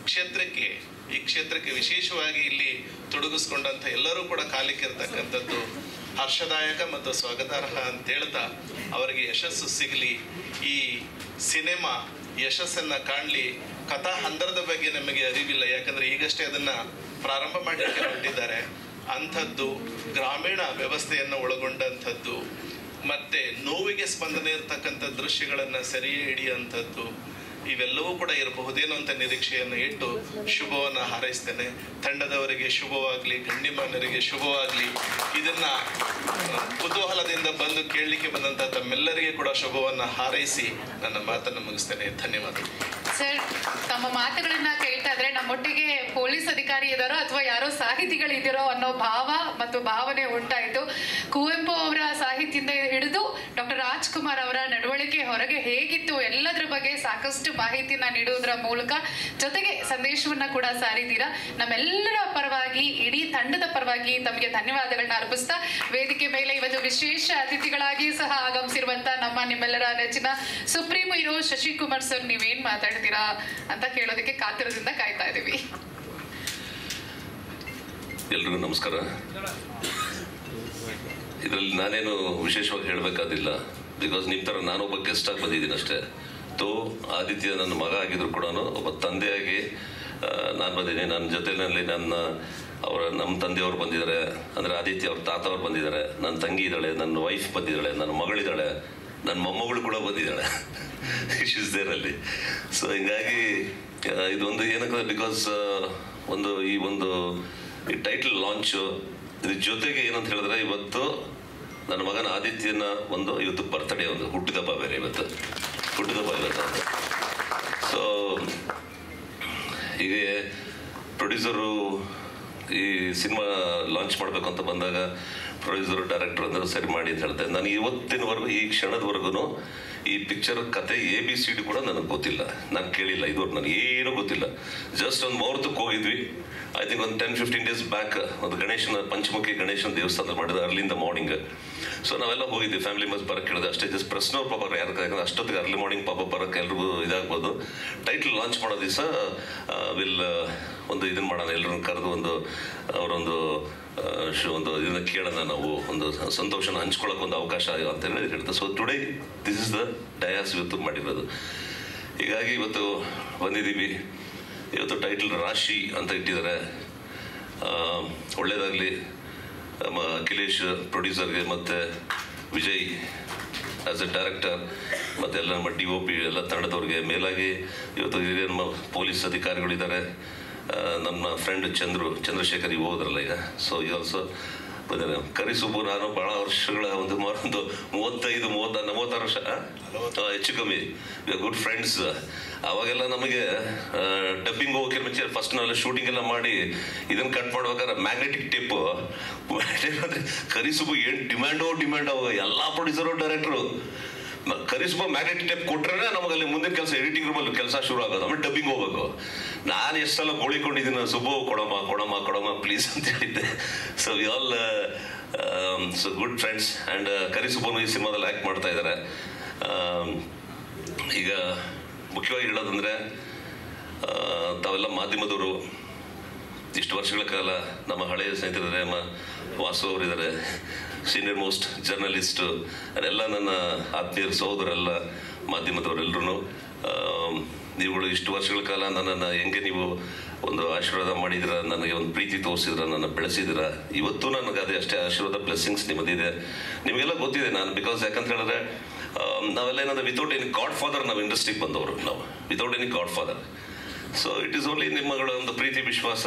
ಕ್ಷೇತ್ರಕ್ಕೆ ವಿಶೇಷವಾಗಿ ಇಲ್ಲಿ ತೊಡಗಿಸ್ಕೊಂಡಂತ ಎಲ್ಲರೂ ಕೂಡ ಕಾಲಿಕ್ಕಿರ್ತಕ್ಕಂಥದ್ದು ಹರ್ಷದಾಯಕ ಮತ್ತು ಸ್ವಾಗತಾರ್ಹ ಅಂತ ಹೇಳ್ತಾ, ಅವರಿಗೆ ಯಶಸ್ಸು ಸಿಗಲಿ, ಈ ಸಿನಿಮಾ ಯಶಸ್ಸನ್ನ ಕಾಣಲಿ. ಕಥಾ ಹಂದರದ ಬಗ್ಗೆ ನಮಗೆ ಅರಿವಿಲ್ಲ, ಯಾಕಂದ್ರೆ ಈಗಷ್ಟೇ ಅದನ್ನ ಪ್ರಾರಂಭ ಮಾಡಲಿಕ್ಕೆ ಹೊರಟಿದ್ದಾರೆ. ಅಂಥದ್ದು ಗ್ರಾಮೀಣ ವ್ಯವಸ್ಥೆಯನ್ನು ಒಳಗೊಂಡಂಥದ್ದು, ಮತ್ತೆ ನೋವಿಗೆ ಸ್ಪಂದನೆ ಇರ್ತಕ್ಕಂಥ ದೃಶ್ಯಗಳನ್ನ ಸರಿಯೇ ಹಿಡಿಯುವಂಥದ್ದು, ಇವೆಲ್ಲವೂ ಕೂಡ ಇರಬಹುದೇನೋ ಅಂತ ನಿರೀಕ್ಷೆಯನ್ನು ಇಟ್ಟು ಶುಭವನ್ನ ಹಾರೈಸ್ತೇನೆ. ತಂಡದವರಿಗೆ ಶುಭವಾಗ್ಲಿ, ಗಣ್ಯಮಾನ್ಯರಿಗೆ ಶುಭವಾಗ್ಲಿ. ಇದನ್ನ ಕುತೂಹಲದಿಂದ ಬಂದು ಕೇಳಲಿಕ್ಕೆ ಬಂದಂತ ತಮ್ಮೆಲ್ಲರಿಗೆ ಕೂಡ ಶುಭವನ್ನ ಹಾರೈಸಿ ನನ್ನ ಮಾತನ್ನು ಮುಗಿಸ್ತೇನೆ. ಧನ್ಯವಾದಗಳು. ಸರ್, ತಮ್ಮ ಮಾತುಗಳನ್ನ ಕೇಳ್ತಾ ಇದ್ರೆ ನಮ್ಮೊಟ್ಟಿಗೆ ಪೊಲೀಸ್ ಅಧಿಕಾರಿ ಇದ್ದಾರೋ ಅಥವಾ ಯಾರೋ ಸಾಹಿತಿಗಳಿದ್ದೀರೋ ಅನ್ನೋ ಭಾವ ಮತ್ತು ಭಾವನೆ ಉಂಟಾಯಿತು. ಕುವೆಂಪು ಅವರ ಸಾಹಿತ್ಯದಿಂದ ಹಿಡಿದು ಡಾಕ್ಟರ್ ರಾಜ್ಕುಮಾರ್ ಅವರ ನಡವಳಿಕೆ ಹೊರಗೆ ಹೇಗಿತ್ತು ಎಲ್ಲದರ ಬಗ್ಗೆ ಸಾಕಷ್ಟು ಮಾಹಿತಿಯನ್ನ ನೀಡುವುದರ ಮೂಲಕ ಜೊತೆಗೆ ಸಂದೇಶವನ್ನ ಕೂಡ ಸಾರಿದ್ದೀರಾ. ನಮ್ಮೆಲ್ಲರ ಪರವಾಗಿ, ಇಡೀ ತಂಡದ ಪರವಾಗಿ ತಮಗೆ ಧನ್ಯವಾದಗಳನ್ನ ಅರ್ಪಿಸ್ತಾ, ವೇದಿಕೆ ಮೇಲೆ ಇವತ್ತು ವಿಶೇಷ ಅತಿಥಿಗಳಾಗಿ ಸಹ ಆಗಮಿಸಿರುವಂತ ನಿಮ್ಮೆಲ್ಲರ ನೆಚ್ಚಿನ ಸುಪ್ರೀಂ ಹೀರೋ ಶಶಿಕುಮಾರ್ ಸರ್, ನೀವೇನ್ ಮಾತಾಡ್ತೀರಾ ಅಂತ ಕೇಳೋದಕ್ಕೆ ಕಾತರದಿಂದ ಕಾಯ್ತಾ ಇದೀವಿ. ಎಲ್ರಿಗೂ ನಮಸ್ಕಾರ. ಇದರಲ್ಲಿ ನಾನೇನು ವಿಶೇಷವಾಗಿ ಹೇಳಬೇಕಾದಿಲ್ಲ, ಬಿಕಾಸ್ ನಿಮ್ಮ ಥರ ನಾನೊಬ್ಬ ಗೆಸ್ಟ್ ಆಗಿ ಬಂದಿದ್ದೀನಿ ಅಷ್ಟೇ. ಆದಿತ್ಯ ನನ್ನ ಮಗ ಆಗಿದ್ರು ಕೂಡ ಒಬ್ಬ ತಂದೆಯಾಗಿ ನಾನು ಬಂದಿದ್ದೀನಿ. ನನ್ನ ಜೊತೆಯಲ್ಲಿ ನಮ್ಮ ತಂದೆಯವರು ಬಂದಿದ್ದಾರೆ, ಅಂದರೆ ಆದಿತ್ಯ ಅವ್ರ ತಾತ ಅವ್ರು ಬಂದಿದ್ದಾರೆ, ನನ್ನ ತಂಗಿ ಇದ್ದಾಳೆ, ನನ್ನ ವೈಫ್ ಬಂದಿದ್ದಾಳೆ, ನನ್ನ ಮಗಳಿದ್ದಾಳೆ, ನನ್ನ ಮೊಮ್ಮಗಳು ಕೂಡ ಬಂದಿದ್ದಾಳೆ. ಇಸ್ ದೇರಲ್ಲಿ. ಸೊ ಹಿಂಗಾಗಿ ಇದೊಂದು ಏನಕ್ಕೆ, ಬಿಕಾಸ್ ಈ ಟೈಟಲ್ ಲಾಂಚು ಇದ್ರ ಜೊತೆಗೆ ಏನಂತ ಹೇಳಿದ್ರೆ, ಇವತ್ತು ನನ್ನ ಮಗನ ಆದಿತ್ಯನ ಇವತ್ತು ಬರ್ತ್ಡೇ, ಹುಟ್ಟಿದಬ್ಬ ಬೇರೆ, ಇವತ್ತು ಸೊ ಹೀಗೆ ಪ್ರೊಡ್ಯೂಸರು ಈ ಸಿನಿಮಾ ಲಾಂಚ್ ಮಾಡಬೇಕು ಅಂತ ಬಂದಾಗ ಪ್ರೊಡ್ಯೂಸರ್ ಡೈರೆಕ್ಟರ್ ಅಂದ್ರೆ ಸರಿ ಮಾಡಿ ಅಂತ ಹೇಳ್ತಾರೆ. ನಾನು ಇವತ್ತಿನವರೆಗೂ, ಈ ಕ್ಷಣದವರೆಗೂ ಈ ಪಿಕ್ಚರ್ ಕತೆ ABCD ಕೂಡ ನನಗೆ ಗೊತ್ತಿಲ್ಲ, ನಾನು ಕೇಳಿಲ್ಲ, ಇದುವರೆಗೂ ನನಗೆ ಏನೂ ಗೊತ್ತಿಲ್ಲ. ಜಸ್ಟ್ ಒಂದು ಮುಹೂರ್ತಕ್ಕೆ ಹೋಗಿದ್ವಿ, ಐ ಥಿಂಕ್ ಒಂದು 10-15 ಡೇಸ್ ಬ್ಯಾಕ್, ಒಂದು ಪಂಚಮುಖಿ ಗಣೇಶನ ದೇವಸ್ಥಾನ ಮಾಡಿದ early in the morning. So ನಾವೆಲ್ಲ ಹೋಗಿದ್ವಿ, ಫ್ಯಾಮಿಲಿ ಮೆಂಬರ್ಸ್ ಬರೋಕ್ಕೆ ಹೇಳಿದೆ ಅಷ್ಟೇ. ಜಸ್ಟ್ ಪ್ರೆಸ್ನವ್ರು ಪಾಪ ಯಾಕಂದ್ರೆ ಅಷ್ಟೊತ್ತಿಗೆ ಅರ್ಲಿ ಮಾರ್ನಿಂಗ್ ಪಾಪ ಬರೋಕ್ಕೆ ಎಲ್ರಿಗೂ ಇದಾಗ್ಬೋದು. ಟೈಟಲ್ ಲಾಂಚ್ ಮಾಡೋ ದಿವಸ ಇದನ್ನು ಮಾಡೋಣ, ಎಲ್ಲರನ್ನು ಕರೆದು ಅವರೊಂದು ಇದನ್ನ ಕೇಳೋಣ, ನಾವು ಒಂದು ಸಂತೋಷನ ಹಂಚ್ಕೊಳ್ಳೋಕೆ ಒಂದು ಅವಕಾಶ ಅಂತ ಹೇಳಿ ಹೇಳ್ತಾರೆ. So today this is the Dias ಇವತ್ತು ಮಾಡಿರೋದು. ಹೀಗಾಗಿ ಇವತ್ತು ಬಂದಿದ್ದೀವಿ. ಇವತ್ತು ಟೈಟಲ್ ರಾಶಿ ಅಂತ ಇಟ್ಟಿದ್ದಾರೆ. ಒಳ್ಳೇದಾಗಲಿ ನಮ್ಮ ಅಖಿಲೇಶ್ ಪ್ರೊಡ್ಯೂಸರ್ಗೆ, ಮತ್ತು ವಿಜಯ್ ಆಸ್ ಎ ಡೈರೆಕ್ಟರ್, ಮತ್ತು ಎಲ್ಲ ನಮ್ಮ DOP ಎಲ್ಲ ತಂಡದವ್ರಿಗೆ, ಮೇಲಾಗಿ ಇವತ್ತು ಹಿರಿಯ ನಮ್ಮ ಪೊಲೀಸ್ ಅಧಿಕಾರಿಗಳಿದ್ದಾರೆ. ನಮ್ಮ ಫ್ರೆಂಡ್ ಚಂದ್ರಶೇಖರ್ ಹೋದ್ರಲ್ಲ ಈಗ. ಸೊ ಈ ಆಲ್ಸೋ ಬಂದಿದ್ದಾರೆ. ಕರಿಸುಬ್ಬು ನಾನು ಭಾಳ ವರ್ಷಗಳ ಒಂದು 35-40 ವರ್ಷ ಹೆಚ್ಚು ಕಮ್ಮಿ ಗುಡ್ ಫ್ರೆಂಡ್ಸ್. ಅವಾಗೆಲ್ಲ ನಮಗೆ ಡಬ್ಬಿಂಗ್ ಹೋಗೋಕೆ ಮುಂಚೆ ಫಸ್ಟ್ ನಾವೆಲ್ಲ ಶೂಟಿಂಗ್ ಎಲ್ಲ ಮಾಡಿ ಇದನ್ನು ಕಟ್ ಮಾಡ್ಬೇಕಾದ್ರೆ ಮ್ಯಾಗ್ನೆಟಿಕ್ ಟೇಪು ಅಂದರೆ ಕರಿಸುಬ್ಬು ಏನು ಡಿಮ್ಯಾಂಡ್ ಅವಾಗ ಎಲ್ಲ ಪ್ರೊಡ್ಯೂಸರು ಡೈರೆಕ್ಟ್ರು ಕರಿಸುಬ್ಬ ಮ್ಯಾಗ್ನೆಟಿಕ್ ಟೇಪ್ ಕೊಟ್ರೆ ನಮಗಲ್ಲಿ ಮುಂದಿನ ಕೆಲಸ ಎಡಿಟಿಂಗ್ ರೂಮಲ್ಲಿ ಕೆಲಸ ಶುರು ಆಗೋದು. ಆಮೇಲೆ ಡಬ್ಬಿಂಗ್ ಹೋಗ್ಬೇಕು. ನಾನು ಎಷ್ಟೆಲ್ಲ ಗೋಳಿಕೊಂಡಿದ್ದೀನಿ, ಸುಬ್ಬು ಕೊಡಮ್ಮ ಪ್ಲೀಸ್ ಅಂತ ಹೇಳಿದ್ದೆ. So we all so good friends. And ಕರಿಸುಬ್ಬನು ಈ ಸಿನಿಮಾದಲ್ಲಿ ಆ್ಯಕ್ಟ್ ಮಾಡ್ತಾ ಇದ್ದಾರೆ. ಈಗ ಮುಖ್ಯವಾಗಿ ಹೇಳೋದಂದರೆ, ತಾವೆಲ್ಲ ಮಾಧ್ಯಮದವರು ಇಷ್ಟು ವರ್ಷಗಳ ಕಾಲ ನಮ್ಮ ಹಳೆಯ ಸ್ನೇಹಿತರಿದ್ದಾರೆ, ನಮ್ಮ ವಾಸು ಅವರಿದ್ದಾರೆ, ಸೀನಿಯರ್ ಮೋಸ್ಟ್ ಜರ್ನಲಿಸ್ಟು, ಅದೆಲ್ಲ ನನ್ನ ಆತ್ಮೀಯರು, ಸಹೋದರೆಲ್ಲ ಮಾಧ್ಯಮದವರೆಲ್ಲರೂ, ನೀವುಗಳು ಇಷ್ಟು ವರ್ಷಗಳ ಕಾಲ ನನ್ನನ್ನು ಹೆಂಗೆ ನೀವು ಒಂದು ಆಶೀರ್ವಾದ ಮಾಡಿದಿರ, ನನಗೆ ಒಂದು ಪ್ರೀತಿ ತೋರಿಸಿದ್ರ, ನನ್ನ ಬೆಳೆಸಿದಿರ. ಇವತ್ತು ನನಗೆ ಅದೇ ಅಷ್ಟೇ ಆಶೀರ್ವಾದ, ಬ್ಲೆಸ್ಸಿಂಗ್ಸ್ ನಿಮ್ಮದಿದೆ. ನಿಮಗೆಲ್ಲ ಗೊತ್ತಿದೆ ನಾನು, ಬಿಕಾಸ್ ಯಾಕಂತ ಹೇಳಿದ್ರೆ ನಾವೆಲ್ಲ ಏನಂದ್ರೆ ವಿತೌಟ್ ಎನಿ ಗಾಡ್ ಫಾದರ್ ನಾವು ಇಂಡಸ್ಟ್ರಿಗೆ ಬಂದವರು, ನಾವು without any godfather. So it is only ನಿಮ್ಮಗಳ ಒಂದು ಪ್ರೀತಿ, ವಿಶ್ವಾಸ,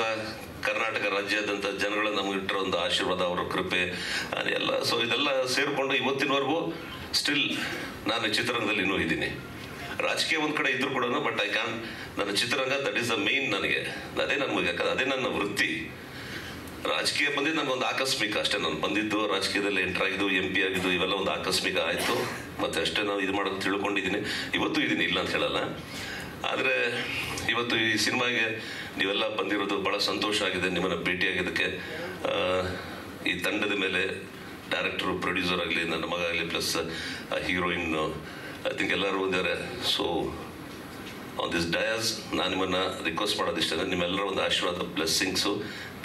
ಕರ್ನಾಟಕ ರಾಜ್ಯಾದ್ಯಂತ ಜನಗಳ ನಮಗಿಟ್ಟಿರೋ ಒಂದು ಆಶೀರ್ವಾದ, ಅವರ ಕೃಪೆ ಎಲ್ಲ. ಸೊ ಇದೆಲ್ಲ ಸೇರಿಕೊಂಡು ಇವತ್ತಿನವರೆಗೂ ಸ್ಟಿಲ್ ನಾನು ಚಿತ್ರರಂಗದಲ್ಲಿ ಇನ್ನೂ ಇದ್ದೀನಿ. ರಾಜಕೀಯ ಒಂದು ಕಡೆ ಇದ್ರೂ ಕೂಡ, ಬಟ್ ನನ್ನ ಚಿತ್ರರಂಗ ದಟ್ ಈಸ್ ದ ಮೇನ್. ನನಗೆ ಅದೇ ನಮಗೆ, ಯಾಕಂದ್ರೆ ಅದೇ ನನ್ನ ವೃತ್ತಿ. ರಾಜಕೀಯ ಬಂದಿದ್ದು ನನಗೊಂದು ಆಕಸ್ಮಿಕ ಅಷ್ಟೇ. ನಾನು ಬಂದಿದ್ದು ರಾಜಕೀಯದಲ್ಲಿ ಎಂಟರ್ ಆಗಿದ್ದು, MP ಆಗಿದ್ದು, ಇವೆಲ್ಲ ಒಂದು ಆಕಸ್ಮಿಕ ಆಯಿತು. ಮತ್ತು ಅಷ್ಟೇ ನಾವು ಇದು ಮಾಡೋದು ತಿಳ್ಕೊಂಡಿದ್ದೀನಿ. ಇವತ್ತು ಇದ್ದೀನಿ, ಇಲ್ಲ ಅಂತ ಹೇಳಲ್ಲ. ಆದರೆ ಇವತ್ತು ಈ ಸಿನಿಮಾಗೆ ನೀವೆಲ್ಲ ಬಂದಿರೋದು ಭಾಳ ಸಂತೋಷ ಆಗಿದೆ. ನಿಮ್ಮನ್ನು ಭೇಟಿಯಾಗಿದ್ದಕ್ಕೆ ಈ ತಂಡದ ಮೇಲೆ ಡೈರೆಕ್ಟರು, ಪ್ರೊಡ್ಯೂಸರ್ ಆಗಲಿ, ನನ್ನ ಮಗ ಆಗಲಿ, ಪ್ಲಸ್ ಹೀರೋಯಿನ್ನು, ಐ ಥಿಂಕ್ ಎಲ್ಲರೂ ಬಂದಿದ್ದಾರೆ. ಸೊ ಆನ್ ದಿಸ್ ಡಯಾಸ್ ನಾನು ನಿಮ್ಮನ್ನು ರಿಕ್ವೆಸ್ಟ್ ಮಾಡೋದಿಷ್ಟ, ನಿಮ್ಮೆಲ್ಲರ ಒಂದು ಆಶೀರ್ವಾದ, ಬ್ಲೆಸ್ಸಿಂಗ್ಸು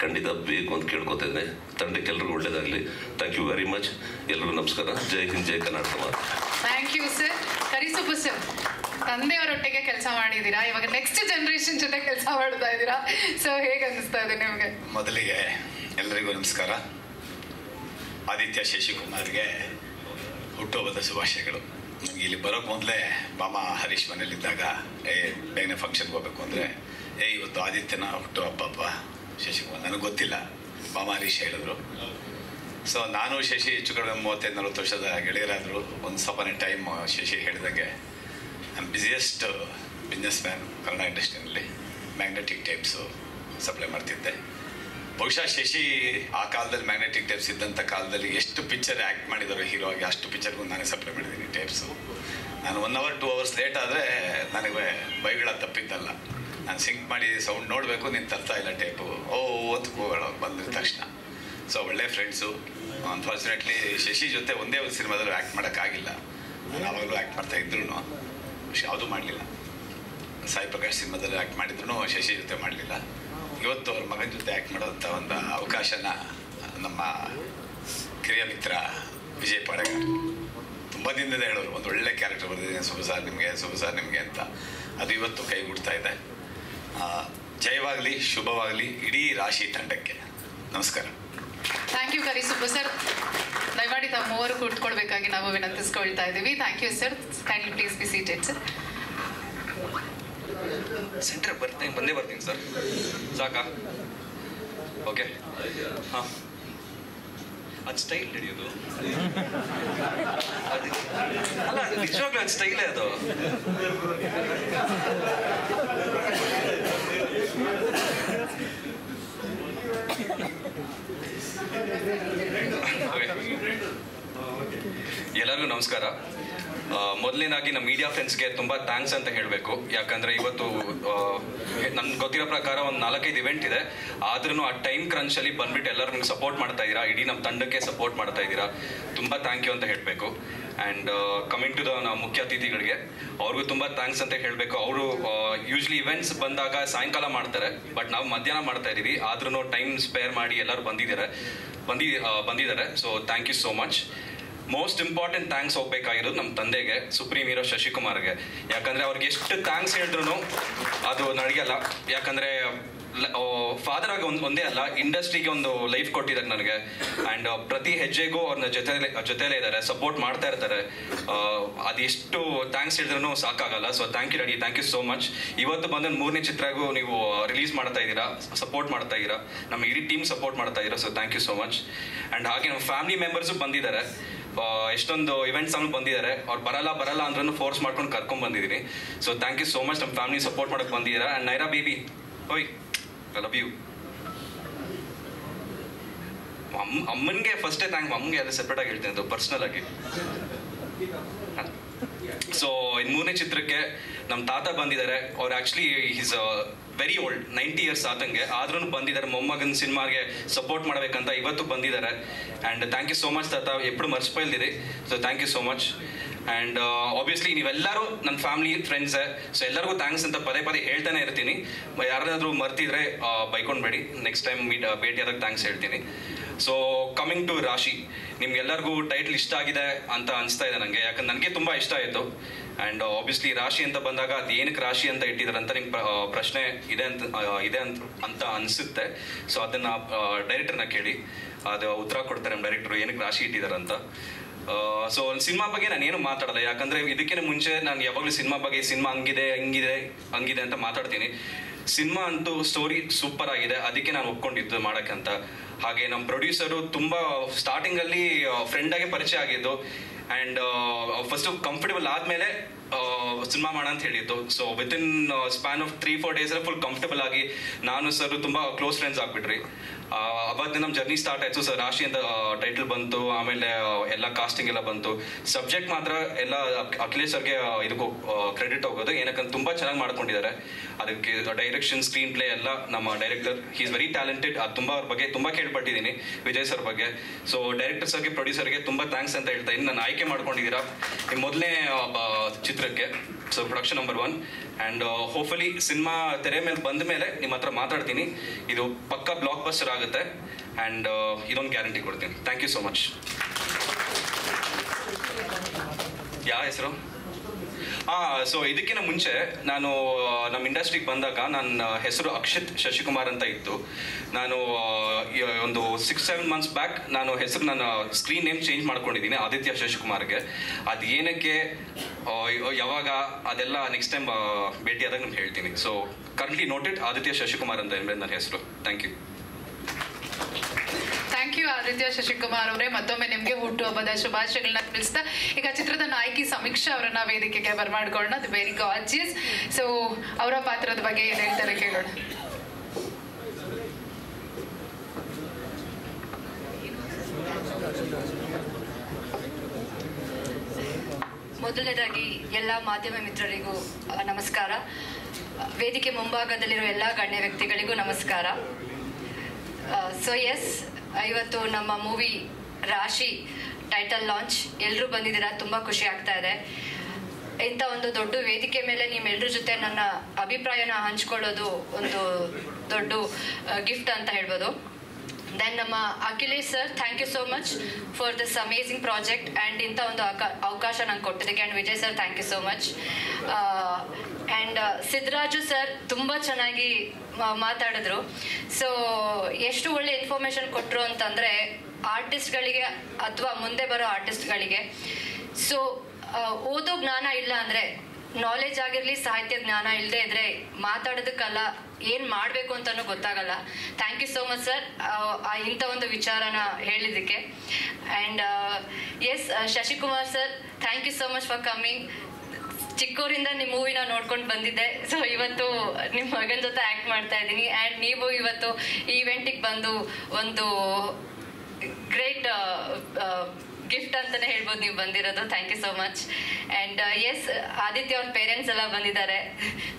ಖಂಡಿತ ಬೇಕು ಅಂತ ಕೇಳ್ಕೊತಾ ಇದ್ದೇನೆ. ತಂಡಕ್ಕೆ ಎಲ್ರಿಗೂ ಒಳ್ಳೇದಾಗಲಿ. Thank you very much. ಎಲ್ರಿಗೂ ನಮಸ್ಕಾರ. Jai Hind, Jai Karnataka. Thank you sir. Karisubbu sir, ತಂದೆಯವರೊಟ್ಟಿಗೆ ಕೆಲಸ ಮಾಡಿದ್ದೀರಾ, ಇವಾಗ ನೆಕ್ಸ್ಟ್ ಜನರೇಷನ್ ಜೊತೆ ಕೆಲಸ ಮಾಡ್ತಾ ಇದ್ದೀರಾ. ಸೊ ಹೇಗೆ ಅನಿಸ್ತಾ ಇದೆ ನಿಮಗೆ? ಮೊದಲಿಗೆ ಎಲ್ಲರಿಗೂ ನಮಸ್ಕಾರ. ಆದಿತ್ಯ ಶಶಿಕುಮಾರ್ಗೆ ಹುಟ್ಟುಹಬ್ಬದ ಶುಭಾಶಯಗಳು. ನನಗೆ ಇಲ್ಲಿ ಬರೋಕ್ಕೆ ಮೊದಲೇ ಮಾಮ ಹರೀಶ್ ಮನೇಲಿದ್ದಾಗ, ಬೇಗನೆ ಫಂಕ್ಷನ್ಗೆ ಹೋಗ್ಬೇಕು ಅಂದರೆ, ಇವತ್ತು ಆದಿತ್ಯನ ಹುಟ್ಟುಹಬ್ಬ ಶಶಿಕುಮಾರ್, ನನಗೆ ಗೊತ್ತಿಲ್ಲ, ಮಾಮ ಹರೀಶ್ ಹೇಳಿದ್ರು. ಸೊ ನಾನು ಶಶಿ ಹೆಚ್ಚು ಕಡಿಮೆ 35-40 ವರ್ಷದ ಗೆಳೆಯರಾದರು. ಒಂದು ಸ್ವಲ್ಪನೇ ಟೈಮ್ ಶಶಿ ಹೇಳಿದಂಗೆ I am busiest businessman Kannada ಇಂಡಸ್ಟ್ರಿನಲ್ಲಿ ಮ್ಯಾಗ್ನೆಟಿಕ್ ಟೇಪ್ಸು ಸಪ್ಲೈ ಮಾಡ್ತಿದ್ದೆ. ಬಹುಶಃ ಶಶಿ ಆ ಕಾಲದಲ್ಲಿ ಮ್ಯಾಗ್ನೆಟಿಕ್ ಟೇಪ್ಸ್ ಇದ್ದಂಥ ಕಾಲದಲ್ಲಿ ಎಷ್ಟು ಪಿಕ್ಚರ್ ಆ್ಯಕ್ಟ್ ಮಾಡಿದಾರೋ ಹೀರೋ ಆಗಿ ಅಷ್ಟು ಪಿಕ್ಚರ್ಗೂ ನಾನೇ ಸಪ್ಲೈ ಮಾಡಿದ್ದೀನಿ ಟೇಪ್ಸು. ನಾನು 1 hour 2 hours ಲೇಟ್ ಆದರೆ ನನಗೆ ಬೈಗಳ ತಪ್ಪಿದ್ದಲ್ಲ. ನಾನು ಸಿಂಕ್ ಮಾಡಿ ಸೌಂಡ್ ನೋಡಬೇಕು, ನೀನು ತರ್ತಾ ಇಲ್ಲ ಟೇಪು, ಅಂತ ಕೂಗೋಳು ಬಂದಿದ ತಕ್ಷಣ. ಸೊ ಒಳ್ಳೆ ಫ್ರೆಂಡ್ಸು. ಅನ್ಫಾರ್ಚುನೇಟ್ಲಿ ಶಶಿ ಜೊತೆ ಒಂದೇ ಒಂದು ಸಿನಿಮಾದಲ್ಲೂ ಆ್ಯಕ್ಟ್ ಮಾಡೋಕ್ಕಾಗಿಲ್ಲ. ನಾನು ಆವಾಗಲೂ ಆ್ಯಕ್ಟ್ ಮಾಡ್ತಾ ಇದ್ರು, ಯಾವುದೂ ಮಾಡಲಿಲ್ಲ. ಸಾಯಿ ಪ್ರಕಾಶ್ ಸಿನಿಮಾದಲ್ಲಿ ಆ್ಯಕ್ಟ್ ಮಾಡಿದ್ರು ಶಶಿ ಜೊತೆ ಮಾಡಲಿಲ್ಲ. ಇವತ್ತು ಅವ್ರ ಮಗನ ಜೊತೆ ಆ್ಯಕ್ಟ್ ಮಾಡೋಂಥ ಒಂದು ಅವಕಾಶನ ನಮ್ಮ ಕಿರಿಯ ಮಿತ್ರ ವಿಜಯ್ ಪಾಡಗಾರ್ ತುಂಬ ದಿನದಿಂದ ಹೇಳೋರು, ಒಂದು ಒಳ್ಳೆ ಕ್ಯಾರೆಕ್ಟರ್ ಬರ್ತಿದ್ದೀನಿ ಸುಬಸಾರ್ ನಿಮಗೆ ಅಂತ. ಅದು ಇವತ್ತು ಕೈಗೂಡ್ತಾ ಇದೆ. ಜಯವಾಗಲಿ, ಶುಭವಾಗಲಿ ಇಡೀ ರಾಶಿ ತಂಡಕ್ಕೆ. ನಮಸ್ಕಾರ. Thank you Kari Subba sir. ದಯಮಾಡಿ ತಾವು ಮೂವರು ಕೂತ್ಕೊಳ್ಬೇಕಾಗಿ ನಾವು ವಿನಂತಿಸ್ಕೊಳ್ತಾ ಇದ್ದೀವಿ. Thank you sir. Kindly please be seated sir. ಸೆಂಟ್ರ್ ಬಂದೇ ಬರ್ತೀನಿ ಸರ್. ಸಾಕಾ? ಓಕೆ. ಹಾಂ, ಅದು ಸ್ಟೈಲ್ ಹಿಡಿಯೋದು ಅದು ಅಲ್ಲ, ನಿಜವಾಗ್ಲೂ ಅದು ಸ್ಟೈಲೇ ಅದು. ಎಲ್ಲರಿಗೂ ನಮಸ್ಕಾರ. ಮೊದಲನೇದಾಗಿ ನಮ್ಮ ಮೀಡಿಯಾ ಫ್ರೆಂಡ್ಸ್ಗೆ ತುಂಬ ಥ್ಯಾಂಕ್ಸ್ ಅಂತ ಹೇಳಬೇಕು. ಯಾಕಂದರೆ ಇವತ್ತು ನನ್ಗೆ ಗೊತ್ತಿರೋ ಪ್ರಕಾರ ಒಂದು 4-5 ಇವೆಂಟ್ ಇದೆ. ಆದ್ರೂ ಆ ಟೈಮ್ ಕ್ರಂಚಲ್ಲಿ ಬಂದ್ಬಿಟ್ಟು ಎಲ್ಲರೂ ನಿಮ್ಗೆ ಸಪೋರ್ಟ್ ಮಾಡ್ತಾ ಇದ್ದೀರಾ, ಇಡೀ ನಮ್ಮ ತಂಡಕ್ಕೆ ಸಪೋರ್ಟ್ ಮಾಡ್ತಾ ಇದ್ದೀರಾ. ತುಂಬ ಥ್ಯಾಂಕ್ ಯು ಅಂತ ಹೇಳಬೇಕು. ಆ್ಯಂಡ್ ಕಮಿಂಗ್ ಟು ದ ನಾವು ಮುಖ್ಯ ಅತಿಥಿಗಳಿಗೆ, ಅವ್ರಿಗೂ ತುಂಬ ಥ್ಯಾಂಕ್ಸ್ ಅಂತ ಹೇಳಬೇಕು. ಅವರು ಯೂಶ್ವಲಿ ಇವೆಂಟ್ಸ್ ಬಂದಾಗ ಸಾಯಂಕಾಲ ಮಾಡ್ತಾರೆ, ಬಟ್ ನಾವು ಮಧ್ಯಾಹ್ನ ಮಾಡ್ತಾ ಇದ್ದೀವಿ. ಆದ್ರೂ ಟೈಮ್ ಸ್ಪೇರ್ ಮಾಡಿ ಎಲ್ಲರೂ ಬಂದಿದ್ದಾರೆ. So thank you so much. Most important thanks ಹೋಗ್ಬೇಕಾಗಿರೋದು ನಮ್ಮ ತಂದೆಗೆ, ಸುಪ್ರೀಂ ಹೀರೋ ಶಶಿಕುಮಾರ್ಗೆ. ಯಾಕಂದರೆ ಅವ್ರಿಗೆ ಎಷ್ಟು ಥ್ಯಾಂಕ್ಸ್ ಹೇಳಿದ್ರು ಅದು ನಡೆಯಲ್ಲ. ಯಾಕಂದರೆ ಫಾದರ್ ಆಗಿ ಒಂದೇ ಅಲ್ಲ, ಇಂಡಸ್ಟ್ರಿಗೆ ಒಂದು ಲೈಫ್ ಕೊಟ್ಟಿದ್ದಾರೆ ನನಗೆ. ಆ್ಯಂಡ್ ಪ್ರತಿ ಹೆಜ್ಜೆಗೂ ಅವ್ರನ್ನ ಜೊತೆಲೇ ಇದ್ದಾರೆ, ಸಪೋರ್ಟ್ ಮಾಡ್ತಾ ಇರ್ತಾರೆ. ಅದೆಷ್ಟು ಥ್ಯಾಂಕ್ಸ್ ಹೇಳಿದ್ರೂ ಸಾಕಾಗಲ್ಲ. So thank you daddy, thank you so much. ಇವತ್ತು ಬಂದ 3ನೇ ಚಿತ್ರಗೂ ನೀವು ರಿಲೀಸ್ ಮಾಡ್ತಾ ಇದ್ದೀರಾ, ಸಪೋರ್ಟ್ ಮಾಡ್ತಾ ಇದ್ದೀರಾ, ನಮ್ಮ ಇಡೀ ಟೀಮ್ ಸಪೋರ್ಟ್ ಮಾಡ್ತಾ ಇದ್ದೀರಾ. So thank you so much. And ಹಾಗೆ ನಮ್ಮ ಫ್ಯಾಮಿಲಿ ಮೆಂಬರ್ಸು ಬಂದಿದ್ದಾರೆ, ಎಷ್ಟೊಂದು ಇವೆಂಟ್ಸ್ ಅನ್ನು ಬಂದಿದ್ದಾರೆ. ಅವ್ರು ಬರಲ್ಲ ಅಂದ್ರೂ ಫೋರ್ಸ್ ಮಾಡ್ಕೊಂಡು ಕರ್ಕೊಂಡ್ ಬಂದಿದ್ದೀನಿ. So thank you so much, ನಮ್ಮ ಫ್ಯಾಮಿಲಿ ಸಪೋರ್ಟ್ ಮಾಡಕ್ಕೆ ಬಂದಿದ್ದೀರಾ. ಆ್ಯಂಡ್ ನೈರಾ ಬೇಬಿ, ಓಯ್ ಐ ಲವ್ ಯು. ಅಮ್ಮನಿಗೆ ಫಸ್ಟೇ ಥ್ಯಾಂಕ್, ಅಮ್ಮನಿಗೆ ಅದು ಸೆಪ್ರೇಟ್ ಆಗಿ ಹೇಳ್ತೀನಿ, ಅದು ಪರ್ಸ್ನಲ್ ಆಗಿ. ಸೊ ಇನ್ನು 3ನೇ ಚಿತ್ರಕ್ಕೆ ನಮ್ಮ ತಾತ ಬಂದಿದ್ದಾರೆ. ಅವ್ರು actually is very old, 90 years ಆತಂಗೆ, ಆದ್ರೂ ಬಂದಿದ್ದಾರೆ ಮೊಮ್ಮಗನ ಸಿನಿಮಾಗೆ ಸಪೋರ್ಟ್ ಮಾಡಬೇಕಂತ ಇವತ್ತು ಬಂದಿದ್ದಾರೆ. And thank you so much ತಾತ, ಎప్పుడు ಮರ್ಚಿపోಯಿಲ್ದಿರಿ. So thank you so much. And obviously ನೀವೆಲ್ಲರೂ ನನ್ನ ಫ್ಯಾಮಿಲಿ ಫ್ರೆಂಡ್ಸೇ. ಸೊ ಎಲ್ಲರಿಗೂ ಥ್ಯಾಂಕ್ಸ್ ಅಂತ ಪದೇ ಹೇಳ್ತಾನೆ ಇರ್ತೀನಿ. ಯಾರಾದ್ರೂ ಮರ್ತಿದ್ರೆ ಬೈಕೊಂಡ್ಬೇಡಿ, ನೆಕ್ಸ್ಟ್ ಟೈಮ್ ಭೇಟಿಯಾದಾಗ ಥ್ಯಾಂಕ್ಸ್ ಹೇಳ್ತೀನಿ. ಸೊ ಕಮಿಂಗ್ ಟು ರಾಶಿ, ನಿಮ್ಗೆಲ್ಲರಿಗೂ ಟೈಟ್ಲ್ ಇಷ್ಟ ಆಗಿದೆ ಅಂತ ಅನಿಸ್ತಾ ಇದೆ ನನಗೆ. ಯಾಕಂದ್ರೆ ನನಗೆ ತುಂಬ ಇಷ್ಟ ಆಯಿತು. ಆ್ಯಂಡ್ ಆಬ್ವಿಯಸ್ಲಿ ರಾಶಿ ಅಂತ ಬಂದಾಗ ಅದು ಏನಕ್ಕೆ ರಾಶಿ ಅಂತ ಇಟ್ಟಿದ್ದಾರೆ ಅಂತ ನಿಮ್ಗೆ ಪ್ರಶ್ನೆ ಇದೆ ಅಂತ ಅನಿಸುತ್ತೆ. ಸೊ ಅದನ್ನು ಡೈರೆಕ್ಟರ್ನ ಕೇಳಿ ಅದು ಉತ್ತರ ಕೊಡ್ತಾರೆ ನಮ್ಮ ಡೈರೆಕ್ಟರು ಏನಕ್ಕೆ ರಾಶಿ ಇಟ್ಟಿದ್ದಾರೆ ಅಂತ. ಸೊ ಸಿನಿಮಾ ಬಗ್ಗೆ ನಾನು ಏನು ಮಾತಾಡಲ್ಲ, ಯಾಕಂದರೆ ಇದಕ್ಕಿಂತ ಮುಂಚೆ ನಾನು ಯಾವಾಗಲೂ ಸಿನಿಮಾ ಬಗ್ಗೆ ಸಿನಿಮಾ ಹಂಗಿದೆ ಅಂತ ಮಾತಾಡ್ತೀನಿ. ಸಿನಿಮಾ ಅಂತೂ ಸ್ಟೋರಿ ಸೂಪರ್ ಆಗಿದೆ, ಅದಕ್ಕೆ ನಾನು ಒಪ್ಕೊಂಡಿದ್ದು ಮಾಡೋಕ್ಕಂತ. ಹಾಗೆ ನಮ್ಮ ಪ್ರೊಡ್ಯೂಸರು ತುಂಬ ಸ್ಟಾರ್ಟಿಂಗಲ್ಲಿ ಫ್ರೆಂಡಾಗೆ ಪರಿಚಯ ಆಗಿದ್ದು. ಆ್ಯಂಡ್ ಫಸ್ಟು ಕಂಫರ್ಟಬಲ್ ಆದಮೇಲೆ ಸಿನಿಮಾ ಮಾಡೋಣ ಅಂತ ಹೇಳಿದ್ದು. So within span of 3-4 days full comfortable ಆಗಿ ನಾನು ಸರ್ ತುಂಬ ಕ್ಲೋಸ್ ಫ್ರೆಂಡ್ಸ್ ಆಗ್ಬಿಟ್ರಿ. ಅವತ್ತು ನಮ್ಮ ಜರ್ನಿ ಸ್ಟಾರ್ಟ್ ಆಯಿತು. ಸರ್ ರಾಶಿ ಅಂತ ಟೈಟಲ್ ಬಂತು, ಆಮೇಲೆ ಎಲ್ಲ ಕಾಸ್ಟಿಂಗ್ ಎಲ್ಲ ಬಂತು. ಸಬ್ಜೆಕ್ಟ್ ಮಾತ್ರ ಎಲ್ಲ ಅಖಿಲೇಶ್ ಸರ್ಗೆ ಇದಕ್ಕೂ ಕ್ರೆಡಿಟ್ ಹೋಗೋದು, ಏನಕ್ಕಂತ ತುಂಬ ಚೆನ್ನಾಗಿ ಮಾಡ್ಕೊಂಡಿದ್ದಾರೆ. ಅದಕ್ಕೆ ಡೈರೆಕ್ಷನ್, ಸ್ಕ್ರೀನ್ ಪ್ಲೇ ಎಲ್ಲ ನಮ್ಮ director, he is very talented. ಅದು ತುಂಬ ಅವ್ರ ಬಗ್ಗೆ ತುಂಬ ಕೇಳ್ಪಟ್ಟಿದ್ದೀನಿ, ವಿಜಯ್ ಸರ್ ಬಗ್ಗೆ. ಸೊ ಡೈರೆಕ್ಟರ್ ಸರ್ಗೆ, ಪ್ರೊಡ್ಯೂಸರ್ಗೆ ತುಂಬ ಥ್ಯಾಂಕ್ಸ್ ಅಂತ ಹೇಳ್ತಾ ಇದ್ದೀನಿ. ನಾನು ಆಯ್ಕೆ ಮಾಡ್ಕೊಂಡಿದ್ದೀರಾ ನಿಮ್ಮ ಮೊದಲನೇ ಚಿತ್ರಕ್ಕೆ. So production number 1. And hopefully ಸಿನಿಮಾ ತೆರೆ ಮೇಲೆ ಬಂದ ಮೇಲೆ ನಿಮ್ಮ ಹತ್ರ ಮಾತಾಡ್ತೀನಿ. ಇದು ಪಕ್ಕಾ ಬ್ಲಾಕ್ ಬಸ್ಟರ್ ಆಗುತ್ತೆ. ಆ್ಯಂಡ್ ಇದೊಂದು ಗ್ಯಾರಂಟಿ ಕೊಡ್ತೀನಿ. Thank you so much. ಯಾವ ಹೆಸರು? ಸೊ ಇದಕ್ಕಿಂತ ಮುಂಚೆ ನಾನು ನಮ್ಮ ಇಂಡಸ್ಟ್ರಿಗೆ ಬಂದಾಗ ನನ್ನ ಹೆಸರು ಅಕ್ಷಿತ್ ಶಶಿಕುಮಾರ್ ಅಂತ ಇತ್ತು. ನಾನು ಒಂದು 6-7 months ಬ್ಯಾಕ್ ನಾನು ಹೆಸರು ನನ್ನ ಸ್ಕ್ರೀನ್ ನೇಮ್ ಚೇಂಜ್ ಮಾಡ್ಕೊಂಡಿದ್ದೀನಿ ಆದಿತ್ಯ ಶಶಿಕುಮಾರ್ಗೆ. ಅದು ಏನಕ್ಕೆ, ಯಾವಾಗ, ಅದೆಲ್ಲ ನೆಕ್ಸ್ಟ್ ಟೈಮ್ ಭೇಟಿಯಾದಾಗ ನಿಮ್ಗೆ ಹೇಳ್ತೀನಿ. So currently noted Aditya Shashikumar ಅಂತ ನನ್ನ ಹೆಸರು. Thank you. Thank you Aditya Shashikumar ಅವರೇ. ಮತ್ತೊಮ್ಮೆ ನಿಮಗೆ ಹುಟ್ಟುಹಬ್ಬದ ಶುಭಾಶಯಗಳನ್ನ ತಿಳಿಸ್ತಾ ಈಗ ಚಿತ್ರದ ನಾಯಕಿ ಸಮೀಕ್ಷಾ ಅವರನ್ನ ವೇದಿಕೆಗೆ ಬರ್ಮಾಡ್ಕೊಳ್ಳೋಣ. ಅದು ವೆರಿ ಗಾರ್ಜಿಯಸ್. ಸೊ ಅವರ ಪಾತ್ರದ ಬಗ್ಗೆ ಏನು ಹೇಳ್ತಾರೆ ಕೇಳೋಣ. ಮೊದಲನೇದಾಗಿ ಎಲ್ಲ ಮಾಧ್ಯಮ ಮಿತ್ರರಿಗೂ ನಮಸ್ಕಾರ. ವೇದಿಕೆ ಮುಂಭಾಗದಲ್ಲಿರೋ ಎಲ್ಲ ಗಣ್ಯ ವ್ಯಕ್ತಿಗಳಿಗೂ ನಮಸ್ಕಾರ. ಸೊ ಎಸ್, ಇವತ್ತು ನಮ್ಮ ಮೂವಿ ರಾಶಿ ಟೈಟಲ್ ಲಾಂಚ್. ಎಲ್ಲರೂ ಬಂದಿದ್ದೀರಾ, ತುಂಬ ಖುಷಿ ಆಗ್ತಾ ಇದೆ. ಇಂಥ ಒಂದು ದೊಡ್ಡ ವೇದಿಕೆ ಮೇಲೆ ನಿಮ್ಮೆಲ್ಲರ ಜೊತೆ ನನ್ನ ಅಭಿಪ್ರಾಯನ ಹಂಚ್ಕೊಳ್ಳೋದು ಒಂದು ದೊಡ್ಡ ಗಿಫ್ಟ್ ಅಂತ ಹೇಳ್ಬೋದು. ದೆನ್ ನಮ್ಮ Akhilesh sir, thank you so much for this amazing project and ಇಂಥ ಒಂದು ಅವಕಾಶ ನಂಗೆ ಕೊಟ್ಟಿದ್ದಕ್ಕೆ. And Vijay sir, thank you so much. And Siddaraju sir ತುಂಬ ಚೆನ್ನಾಗಿ ಮಾತಾಡಿದ್ರು. ಸೊ ಎಷ್ಟು ಒಳ್ಳೆ ಇನ್ಫಾರ್ಮೇಷನ್ ಕೊಟ್ಟರು ಅಂತಂದರೆ ಆರ್ಟಿಸ್ಟ್ಗಳಿಗೆ ಅಥವಾ ಮುಂದೆ ಬರೋ ಆರ್ಟಿಸ್ಟ್ಗಳಿಗೆ. ಸೊ ಓದೋ ಜ್ಞಾನ ಇಲ್ಲ ಅಂದರೆ, ನಾಲೆಜ್ ಆಗಿರಲಿ, ಸಾಹಿತ್ಯ ಜ್ಞಾನ ಇಲ್ಲದೆ ಇದ್ರೆ ಮಾತಾಡೋದಕ್ಕಲ್ಲ, ಏನು ಮಾಡಬೇಕು ಅಂತಲೂ ಗೊತ್ತಾಗಲ್ಲ. Thank you so much sir ಇಂಥ ಒಂದು ವಿಚಾರನ ಹೇಳಿದ್ದಕ್ಕೆ. And yes, Shashikumar sir, thank you so much for coming. ಚಿಕ್ಕವರಿಂದ ನಿಮ್ಮ ಮೂವಿನ ನೋಡ್ಕೊಂಡು ಬಂದಿದ್ದೆ. ಸೊ ಇವತ್ತು ನಿಮ್ಮ ಮಗನ ಜೊತೆ ಆ್ಯಕ್ಟ್ ಮಾಡ್ತಾ ಇದ್ದೀನಿ. ಆ್ಯಂಡ್ ನೀವು ಇವತ್ತು ಈ ಇವೆಂಟಿಗೆ ಬಂದು ಒಂದು ಗ್ರೇಟ್ ಗಿಫ್ಟ್ ಅಂತಲೇ ಹೇಳ್ಬೋದು ನೀವು ಬಂದಿರೋದು. Thank you so much. And yes, Aditya ಅವ್ರ ಪೇರೆಂಟ್ಸ್ ಎಲ್ಲ ಬಂದಿದ್ದಾರೆ.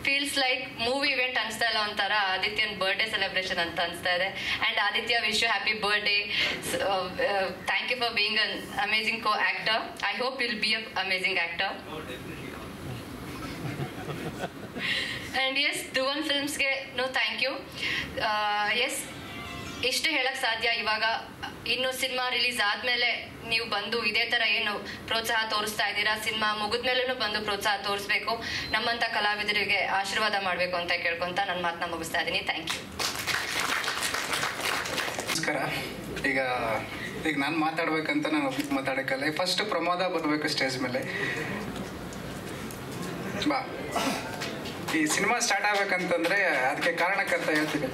ಫೀಲ್ಸ್ ಲೈಕ್ ಮೂವಿ ಇವೆಂಟ್ ಅನಿಸ್ತಾ ಇಲ್ಲ, ಒಂಥರ ಆದಿತ್ಯನ ಬರ್ಡೇ ಸೆಲೆಬ್ರೇಷನ್ ಅಂತ ಅನಿಸ್ತಾ ಇದೆ. And Aditya, wish you happy birthday. Thank you for being an amazing co actor. I hope will be a amazing actor. And yes, Dhuvan ಫಿಲ್ಮ್ಸ್ಗೆ ಥ್ಯಾಂಕ್ ಯು. ಎಸ್, ಇಷ್ಟೇ ಹೇಳಕ್ಕೆ ಸಾಧ್ಯ. ಇವಾಗ ಇನ್ನು ಸಿನಿಮಾ ರಿಲೀಸ್ ಆದಮೇಲೆ ನೀವು ಬಂದು ಇದೇ ಥರ ಏನು ಪ್ರೋತ್ಸಾಹ ತೋರಿಸ್ತಾ ಇದ್ದೀರಾ, ಸಿನಿಮಾ ಮುಗಿದ್ಮೇಲೂ ಬಂದು ಪ್ರೋತ್ಸಾಹ ತೋರಿಸ್ಬೇಕು, ನಮ್ಮಂಥ ಕಲಾವಿದರಿಗೆ ಆಶೀರ್ವಾದ ಮಾಡಬೇಕು ಅಂತ ಕೇಳ್ಕೊತ ನನ್ನ ಮಾತನ್ನ ಮುಗಿಸ್ತಾ ಇದ್ದೀನಿ. Thank you. ನಮಸ್ಕಾರ. ಈಗ ನಾನು ಮಾತಾಡ್ಬೇಕಂತ ನಾನು ಮಾತಾಡೋಕ್ಕಲ್ಲ. ಫಸ್ಟ್ ಪ್ರಮೋದ ಬರಬೇಕು ಸ್ಟೇಜ್ ಮೇಲೆ. ಬಾ. ಈ ಸಿನಿಮಾ ಸ್ಟಾರ್ಟ್ ಆಗ್ಬೇಕಂತಂದರೆ ಅದಕ್ಕೆ ಕಾರಣಕ್ಕಂತ ಹೇಳ್ತೀನಿ.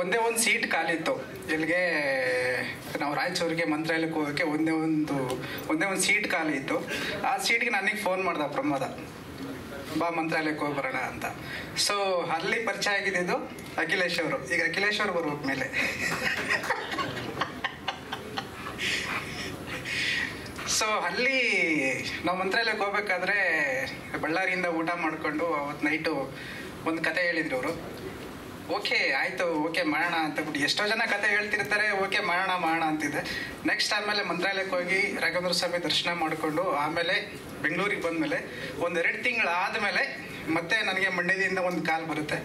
ಒಂದೇ ಒಂದು ಸೀಟ್ ಖಾಲಿತ್ತು. ಇಲ್ಲಿಗೆ ನಾವು ರಾಯಚೂರಿಗೆ ಮಂತ್ರಾಲಯಕ್ಕೆ ಹೋಗೋಕ್ಕೆ ಒಂದೇ ಒಂದು ಸೀಟ್ ಖಾಲಿ ಇತ್ತು. ಆ ಸೀಟ್ಗೆ ನನಗೆ ಫೋನ್ ಮಾಡ್ದ ಪ್ರಮೋದ, ಬಾ ಮಂತ್ರಾಲಯಕ್ಕೆ ಹೋಗಿ ಬರೋಣ ಅಂತ. ಸೊ ಅಲ್ಲಿ ಪರಿಚಯ ಆಗಿದ್ದು ಅಖಿಲೇಶ್ ಅವರು. ಈಗ ಅಖಿಲೇಶ್ ಅವರು ಬರ್ಬೇಕು ಮೇಲೆ. ಸೊ ಅಲ್ಲಿ ನಾವು ಮಂತ್ರಾಲಯಕ್ಕೆ ಹೋಗ್ಬೇಕಾದ್ರೆ ಬಳ್ಳಾರಿಯಿಂದ ಊಟ ಮಾಡಿಕೊಂಡು ಅವತ್ತು ನೈಟು ಒಂದು ಕತೆ ಹೇಳಿದ್ರು ಅವರು. ಓಕೆ ಆಯಿತು, ಓಕೆ ಮಾಡೋಣ ಅಂತ ಬಿಟ್ಟು ಎಷ್ಟೋ ಜನ ಕತೆ ಹೇಳ್ತಿರ್ತಾರೆ. ಓಕೆ ಮಾಡೋಣ ಅಂತಿದ್ದೆ. ನೆಕ್ಸ್ಟ್ ಆಮೇಲೆ ಮಂತ್ರಾಲಯಕ್ಕೆ ಹೋಗಿ ರಾಘವೇಂದ್ರ ಸ್ವಾಮಿ ದರ್ಶನ ಮಾಡಿಕೊಂಡು ಆಮೇಲೆ ಬೆಂಗಳೂರಿಗೆ ಬಂದಮೇಲೆ 1-2 ತಿಂಗಳಾದಮೇಲೆ ಮತ್ತೆ ನನಗೆ ಮಂಡ್ಯದಿಂದ ಒಂದು ಕಾಲ್ ಬರುತ್ತೆ,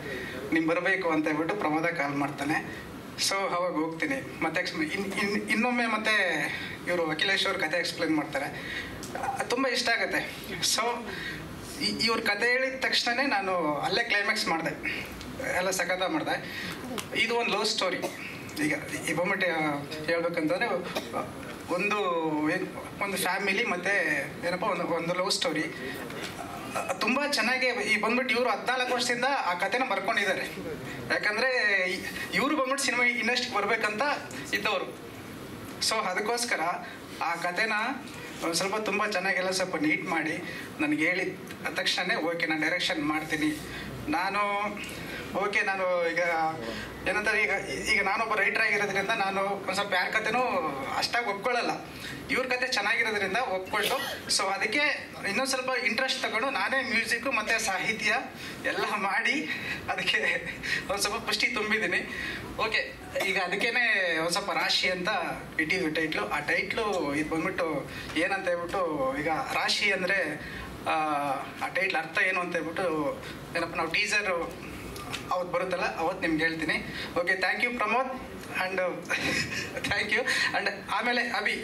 ನೀವು ಬರಬೇಕು ಅಂತ ಹೇಳ್ಬಿಟ್ಟು ಪ್ರಮೋದ ಕಾಲ್ ಮಾಡ್ತಾನೆ. ಸೊ ಅವಾಗ ಹೋಗ್ತೀನಿ. ಮತ್ತೆ ಇನ್ನೊಮ್ಮೆ ಮತ್ತೆ ಇವರು ಅಖಿಲೇಶ್ ಅವ್ರ ಕತೆ ಎಕ್ಸ್ಪ್ಲೇನ್ ಮಾಡ್ತಾರೆ. ತುಂಬ ಇಷ್ಟ ಆಗುತ್ತೆ. ಸೊ ಇವ್ರ ಕತೆ ಹೇಳಿದ ತಕ್ಷಣವೇ ನಾನು ಅಲ್ಲೇ ಕ್ಲೈಮ್ಯಾಕ್ಸ್ ಮಾಡಿದೆ, ಎಲ್ಲ ಸಖತ ಮಾಡಿದೆ. ಇದು ಒಂದು ಲವ್ ಸ್ಟೋರಿ. ಈಗ ಈ ಬಂದ್ಬಿಟ್ಟು ಹೇಳ್ಬೇಕಂತಂದರೆ ಒಂದು ಫ್ಯಾಮಿಲಿ ಮತ್ತು ಏನಪ್ಪ ಒಂದು ಲವ್ ಸ್ಟೋರಿ. ತುಂಬ ಚೆನ್ನಾಗಿ ಈ ಬಂದ್ಬಿಟ್ಟು ಇವರು 14 ವರ್ಷದಿಂದ ಆ ಕಥೆನ ಬರ್ಕೊಂಡಿದ್ದಾರೆ. ಯಾಕಂದರೆ ಇವರು ಬಂದ್ಬಿಟ್ಟು ಸಿನಿಮಾ ಇಂಡಸ್ಟ್ರಿಗೆ ಬರಬೇಕಂತ ಇದ್ದವರು. ಸೊ ಅದಕ್ಕೋಸ್ಕರ ಆ ಕಥೆನ ಒಂದು ಸ್ವಲ್ಪ ತುಂಬ ಚೆನ್ನಾಗೆಲ್ಲ ಸ್ವಲ್ಪ ನೀಟ್ ಮಾಡಿ ನನಗೆ ಹೇಳಿದ ತಕ್ಷಣ ಓಕೆ ನಾನು ಡೈರೆಕ್ಷನ್ ಮಾಡ್ತೀನಿ. ನಾನು ಈಗ ಏನಂತಾರೆ, ಈಗ ನಾನೊಬ್ಬ ರೈಟರ್ ಆಗಿರೋದ್ರಿಂದ ನಾನು ಒಂದು ಸ್ವಲ್ಪ ಯಾರ ಕಥೆನೂ ಅಷ್ಟಾಗಿ ಒಪ್ಕೊಳ್ಳಲ್ಲ. ಇವ್ರ ಕತೆ ಚೆನ್ನಾಗಿರೋದ್ರಿಂದ ಒಪ್ಕೊಂಡು, ಸೊ ಅದಕ್ಕೆ ಇನ್ನೊಂದು ಸ್ವಲ್ಪ ಇಂಟ್ರೆಸ್ಟ್ ತಗೊಂಡು ನಾನೇ ಮ್ಯೂಸಿಕ್ಕು ಮತ್ತು ಸಾಹಿತ್ಯ ಎಲ್ಲ ಮಾಡಿ ಅದಕ್ಕೆ ಒಂದು ಸ್ವಲ್ಪ ಪುಷ್ಟಿ ತುಂಬಿದ್ದೀನಿ. ಓಕೆ, ಈಗ ಅದಕ್ಕೇ ಒಂದು ಸ್ವಲ್ಪ ರಾಶಿ ಅಂತ ಇಟ್ಟಿದ್ವಿ ಟೈಟ್ಲು. ಆ ಟೈಟ್ಲು ಇದು ಬಂದ್ಬಿಟ್ಟು ಏನಂತ ಹೇಳ್ಬಿಟ್ಟು, ಈಗ ರಾಶಿ ಅಂದರೆ ಆ ಟೈಟ್ಲ್ ಅರ್ಥ ಏನು ಅಂತ ಹೇಳ್ಬಿಟ್ಟು ಏನಪ್ಪ ನಾವು ಟೀಸರ್ ಅವತ್ತು ಬರುತ್ತಲ್ಲ ಅವತ್ತು ನಿಮ್ಗೆ ಹೇಳ್ತೀನಿ. Okay, thank you Pramod. And thank you. And ಆಮೇಲೆ ಅಭಿ